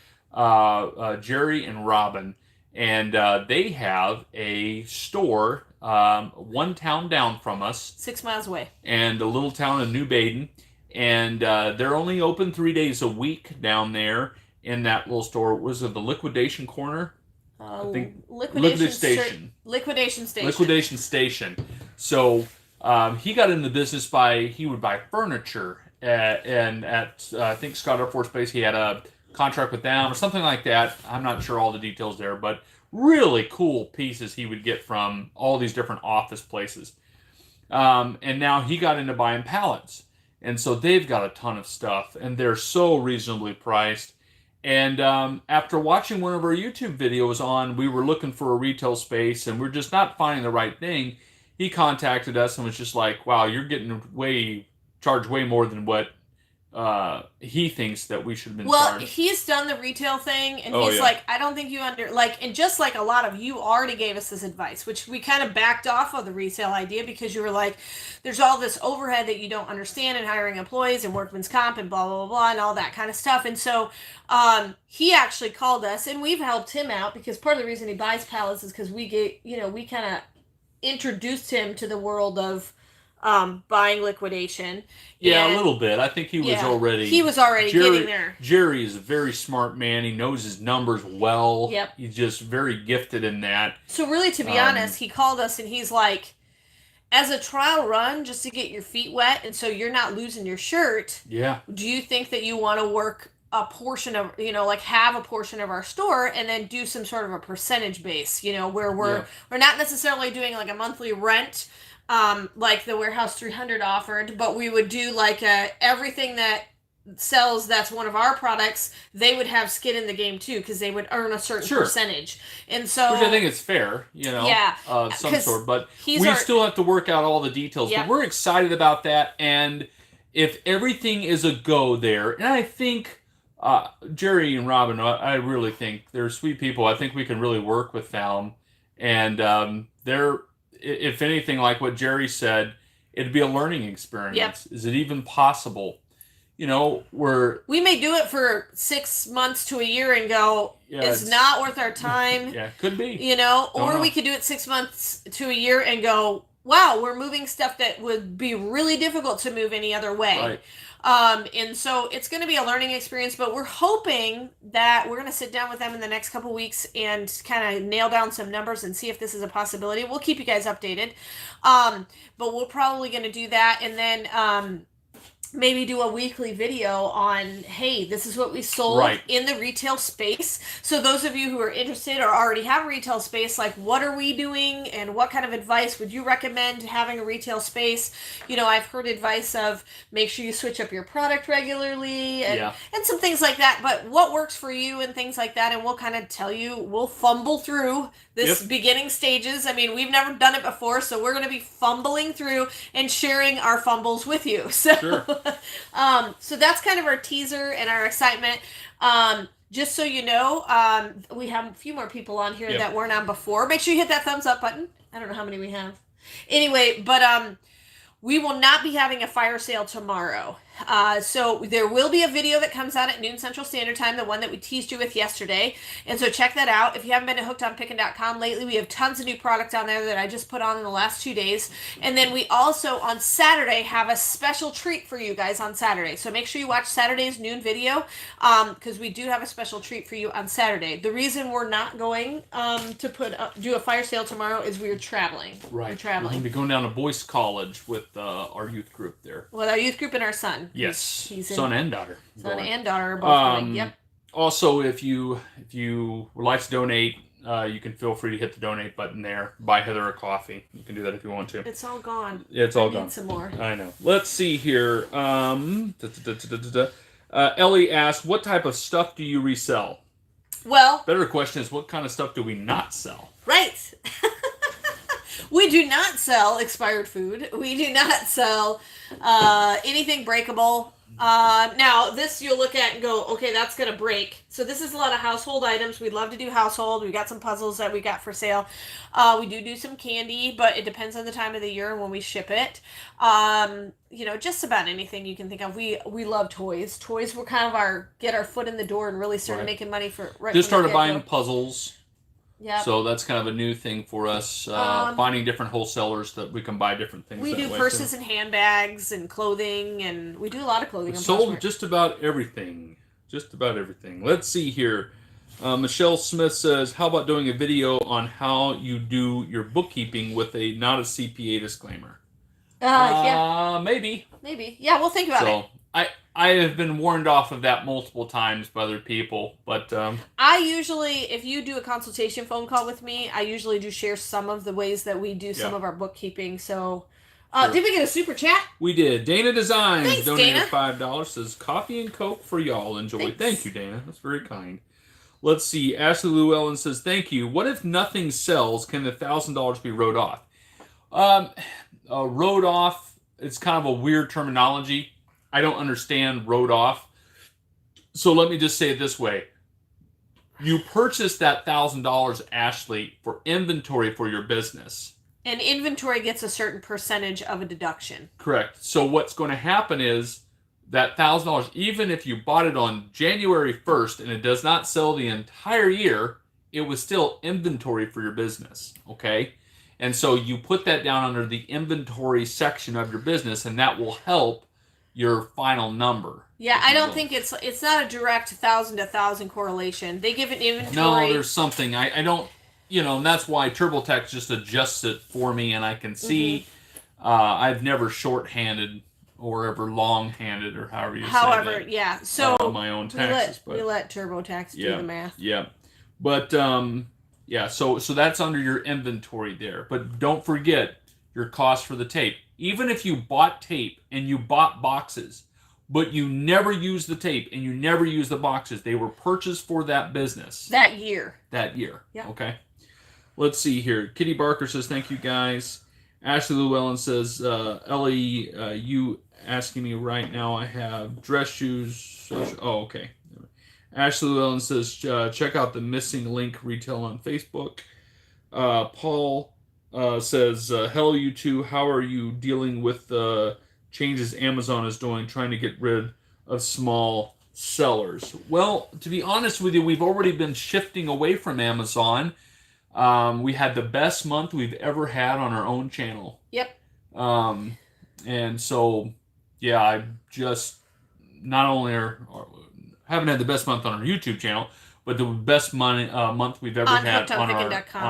Jerry and Robin, and they have a store one town down from us. 6 miles away. And a little town in New Baden. And they're only open 3 days a week down there in that little store. Was it the liquidation corner? I think liquidation station. Liquidation station. Liquidation station. So he got in the business he would buy furniture. And at I think Scott Air Force Base, he had a contract with them or something like that. I'm not sure all the details there, but really cool pieces he would get from all these different office places. And now he got into buying pallets. And so they've got a ton of stuff, and they're so reasonably priced. And after watching one of our YouTube videos we were looking for a retail space, and we're just not finding the right thing, he contacted us and was just like, wow, you're getting charged way more than what he thinks that we should have been charged. Well, he's done the retail thing, and Oh, he's yeah. like, I don't think you and just like a lot of you already gave us this advice, which we kind of backed off of the resale idea because you were like, there's all this overhead that you don't understand in hiring employees and workman's comp and blah, blah, blah, blah, and all that kind of stuff. And so he actually called us, and we've helped him out because part of the reason he buys pallets is because we kind of introduced him to the world of buying liquidation. Yeah, And a little bit. I think he was already getting there. Jerry is a very smart man. He knows his numbers well. Yep. He's just very gifted in that. So really, to be honest, he called us and he's like, as a trial run, just to get your feet wet, and so you're not losing your shirt. Yeah. Do you think that you want to work a portion of, have a portion of our store and then do some sort of a percentage base, where we're not necessarily doing like a monthly rent like the Warehouse 300 offered, but we would do like everything that sells that's one of our products, they would have skin in the game too, because they would earn a certain percentage. And so, which I think is fair, yeah, some sort. But we our, still have to work out all the details. Yep. But we're excited about that, and if everything is a go there, and I think Jerry and Robin, I really think they're sweet people. I think we can really work with them, and they're, if anything, like what Jerry said, it'd be a learning experience. Yep. Is it even possible? We may do it for 6 months to a year and go, it's not worth our time. Yeah, could be. Or we could do it 6 months to a year and go, wow, we're moving stuff that would be really difficult to move any other way. Right. And so it's going to be a learning experience, but we're hoping that we're going to sit down with them in the next couple weeks and kind of nail down some numbers and see if this is a possibility. We'll keep you guys updated. But we're probably going to do that. And then, maybe do a weekly video on, hey, this is what we sold in the retail space. So those of you who are interested or already have a retail space, like what are we doing and what kind of advice would you recommend having a retail space? I've heard advice of make sure you switch up your product regularly and some things like that. But what works for you and things like that, and we'll kind of tell you, we'll fumble through this beginning stages. I mean, we've never done it before, so we're going to be fumbling through and sharing our fumbles with you. So, so that's kind of our teaser and our excitement. Just so you know, we have a few more people on here that weren't on before. Make sure you hit that thumbs up button. I don't know how many we have. Anyway, but we will not be having a fire sale tomorrow. So there will be a video that comes out at noon Central Standard Time, the one that we teased you with yesterday. And so check that out. If you haven't been to hookedonpickin.com lately, we have tons of new products on there that I just put on in the last 2 days. And then we also on Saturday have a special treat for you guys on Saturday. So make sure you watch Saturday's noon video because we do have a special treat for you on Saturday. The reason we're not going to do a fire sale tomorrow is we're traveling. Right. We're traveling. We're going to be going down to Boyce College with our youth group there. With our youth group and our son. Yes, son and daughter. Son and daughter are both coming. Yep. Also, if you would like to donate, you can feel free to hit the donate button there. Buy Heather a coffee. You can do that if you want to. It's all gone. Yeah, it's all gone. Need some more. I know. Let's see here. Ellie asks, what type of stuff do you resell? Well, better question is, what kind of stuff do we not sell? Right. We do not sell expired food. We do not sell anything breakable. Now, this you'll look at and go, okay, that's going to break. So this is a lot of household items. We'd love to do household. We got some puzzles that we got for sale. We do some candy, but it depends on the time of the year and when we ship it. Just about anything you can think of. We love toys. Toys were kind of get our foot in the door and really started making money for just started buying puzzles. Yeah. So that's kind of a new thing for us, finding different wholesalers that we can buy different things. We do purses and handbags and clothing, and we do a lot of clothing. Sold just about everything. Just about everything. Let's see here. Michelle Smith says, how about doing a video on how you do your bookkeeping with a not a CPA disclaimer? Maybe. Maybe. Yeah, we'll think about it. I have been warned off of that multiple times by other people, but I usually, if you do a consultation phone call with me, I usually do share some of the ways that we do some of our bookkeeping. So, did we get a super chat? We did. Dana Designs Thanks, donated Dana. $5. Says coffee and Coke for y'all. Enjoy. Thanks. Thank you, Dana. That's very kind. Let's see. Ashley Llewellyn says, thank you. What if nothing sells? Can the $1,000 be wrote off? Wrote off, it's kind of a weird terminology. I don't understand wrote off. So let me just say it this way. You purchased that $1,000, Ashley, for inventory for your business. And inventory gets a certain percentage of a deduction. Correct. So what's going to happen is that $1,000, even if you bought it on January 1st and it does not sell the entire year, it was still inventory for your business. Okay? And so you put that down under the inventory section of your business, and that will help your final number. Yeah, I don't think it's not a direct 1,000 to 1,000 correlation. They give an inventory. No, there's something. I don't, and that's why TurboTax just adjusts it for me, and I can see. I've never shorthanded or ever long-handed, or however you say that. However, yeah. So my own taxes. We let TurboTax do the math. Yeah, but so that's under your inventory there. But don't forget, your cost for the tape. Even if you bought tape and you bought boxes, but you never use the tape and you never use the boxes, they were purchased for that business. That year. Yeah. Okay. Let's see here. Kitty Barker says, thank you guys. Ashley Llewellyn says, Ellie, you asking me right now, I have dress shoes. Oh, okay. Ashley Llewellyn says, check out the Missing Link Retail on Facebook. Paul says, hello, you two. How are you dealing with the changes Amazon is doing, trying to get rid of small sellers? Well, to be honest with you, we've already been shifting away from Amazon. We had the best month we've ever had on our own channel. Yep. And so, yeah, I just not only haven't had the best month on our YouTube channel, but the best month we've ever had on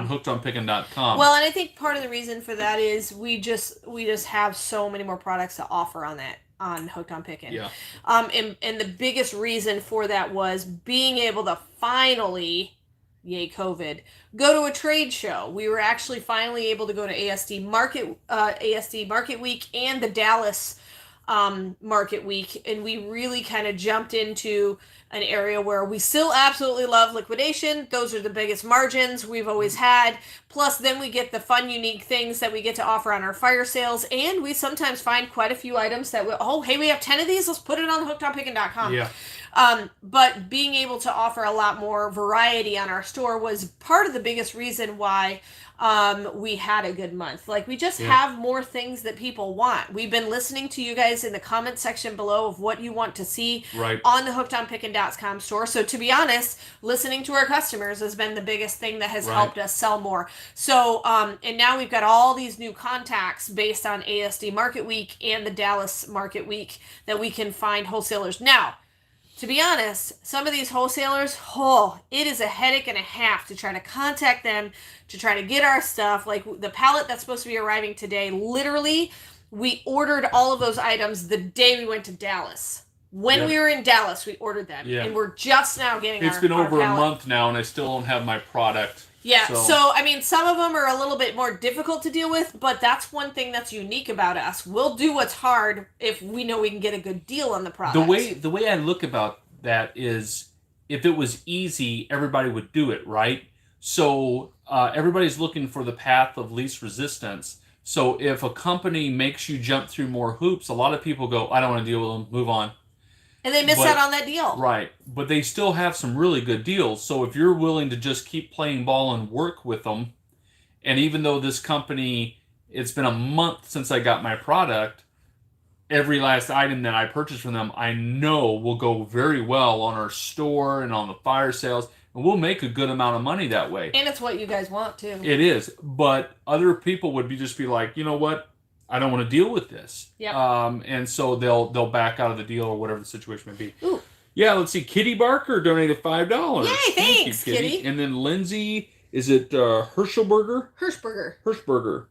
hookedonpickin.com. Well, and I think part of the reason for that is we just have so many more products to offer on Hooked on Pickin. Yeah. And the biggest reason for that was being able to finally, yay COVID, go to a trade show. We were actually finally able to go to ASD Market Week and the Dallas Market Week, and we really kind of jumped into an area where we still absolutely love liquidation. Those are the biggest margins we've always had. Plus, then we get the fun, unique things that we get to offer on our fire sales, and we sometimes find quite a few items that we have 10 of these. Let's put it on hookedonpickin.com. Yeah. But being able to offer a lot more variety on our store was part of the biggest reason why we had a good month. Like, we just have more things that people want. We've been listening to you guys in the comment section below of what you want to see on the hookedonpickin.com store. So to be honest, listening to our customers has been the biggest thing that has helped us sell more. So, and now we've got all these new contacts based on ASD Market Week and the Dallas Market Week that we can find wholesalers. Now, to be honest, some of these wholesalers, it is a headache and a half to try to contact them, to try to get our stuff. Like the pallet that's supposed to be arriving today, literally, we ordered all of those items the day we went to Dallas. When we were in Dallas, we ordered them. Yeah. And we're just now getting It's been over a month now, and I still don't have my product. Yeah, so, I mean, some of them are a little bit more difficult to deal with, but that's one thing that's unique about us. We'll do what's hard if we know we can get a good deal on the product. The way I look about that is, if it was easy, everybody would do it, right? So everybody's looking for the path of least resistance. So if a company makes you jump through more hoops, a lot of people go, I don't want to deal with them, move on. And they miss out on that deal. Right. But they still have some really good deals. So if you're willing to just keep playing ball and work with them, and even though this company, it's been a month since I got my product, every last item that I purchased from them, I know will go very well on our store and on the fire sales, and we'll make a good amount of money that way. And it's what you guys want, too. It is. But other people would just be like, you know what? I don't want to deal with this. Yep. And so they'll back out of the deal or whatever the situation may be. Ooh. Yeah, let's see. Kitty Barker donated $5. Yay, thanks, Thank you, Kitty. And then Lindsay, is it Hirschberger? Hirschberger.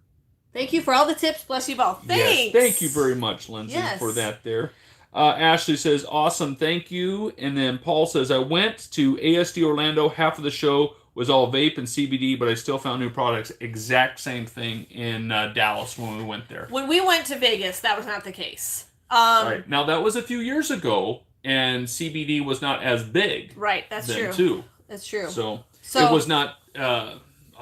Thank you for all the tips. Bless you both. Thanks. Yes, thank you very much, Lindsay, for that there. Ashley says, awesome, thank you. And then Paul says, I went to ASD Orlando. Half of the show was all vape and CBD, but I still found new products. Exact same thing in Dallas when we went there. When we went to Vegas, that was not the case. Right. Now, that was a few years ago, and CBD was not as big. Right, that's true. Too. That's true. So it was not, I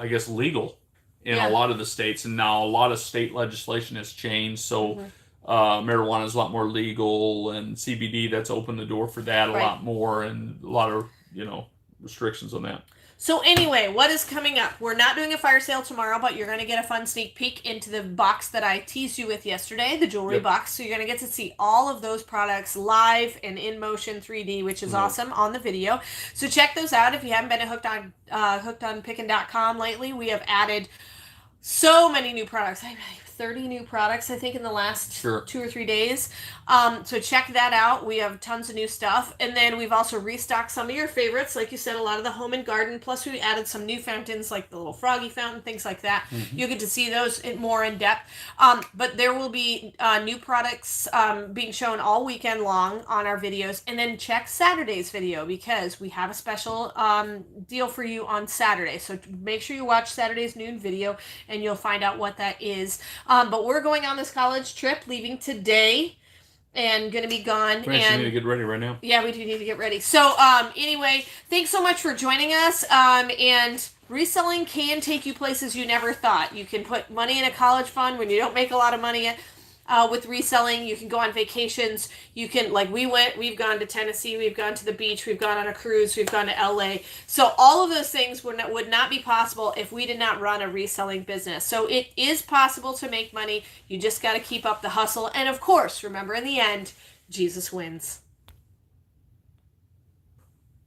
guess, legal in a lot of the states, and now a lot of state legislation has changed, so marijuana is a lot more legal, and CBD, that's opened the door for that a lot more, and a lot of, restrictions on that. So anyway, what is coming up? We're not doing a fire sale tomorrow, but you're going to get a fun sneak peek into the box that I teased you with yesterday, the jewelry box. So you're going to get to see all of those products live and in motion 3D, which is awesome on the video. So check those out. If you haven't been to hookedonpickin.com lately, we have added so many new products. 30 new products, I think, in the last 2 or 3 days. So check that out. We have tons of new stuff. And then we've also restocked some of your favorites. Like you said, a lot of the home and garden. Plus, we added some new fountains, like the little froggy fountain, things like that. You'll get to see those more in depth. But there will be new products being shown all weekend long on our videos. And then check Saturday's video, because we have a special deal for you on Saturday. So make sure you watch Saturday's noon video, and you'll find out what that is. But we're going on this college trip, leaving today, and going to be gone. We actually need to get ready right now. Yeah, we do need to get ready. So anyway, thanks so much for joining us. And reselling can take you places you never thought. You can put money in a college fund when you don't make a lot of money with reselling. You can go on vacations. You can, like we've gone to Tennessee, we've gone to the beach, we've gone on a cruise, we've gone to LA. So all of those things would not be possible if we did not run a reselling business. So it is possible to make money. You just got to keep up the hustle. And of course, remember, in the end, Jesus wins.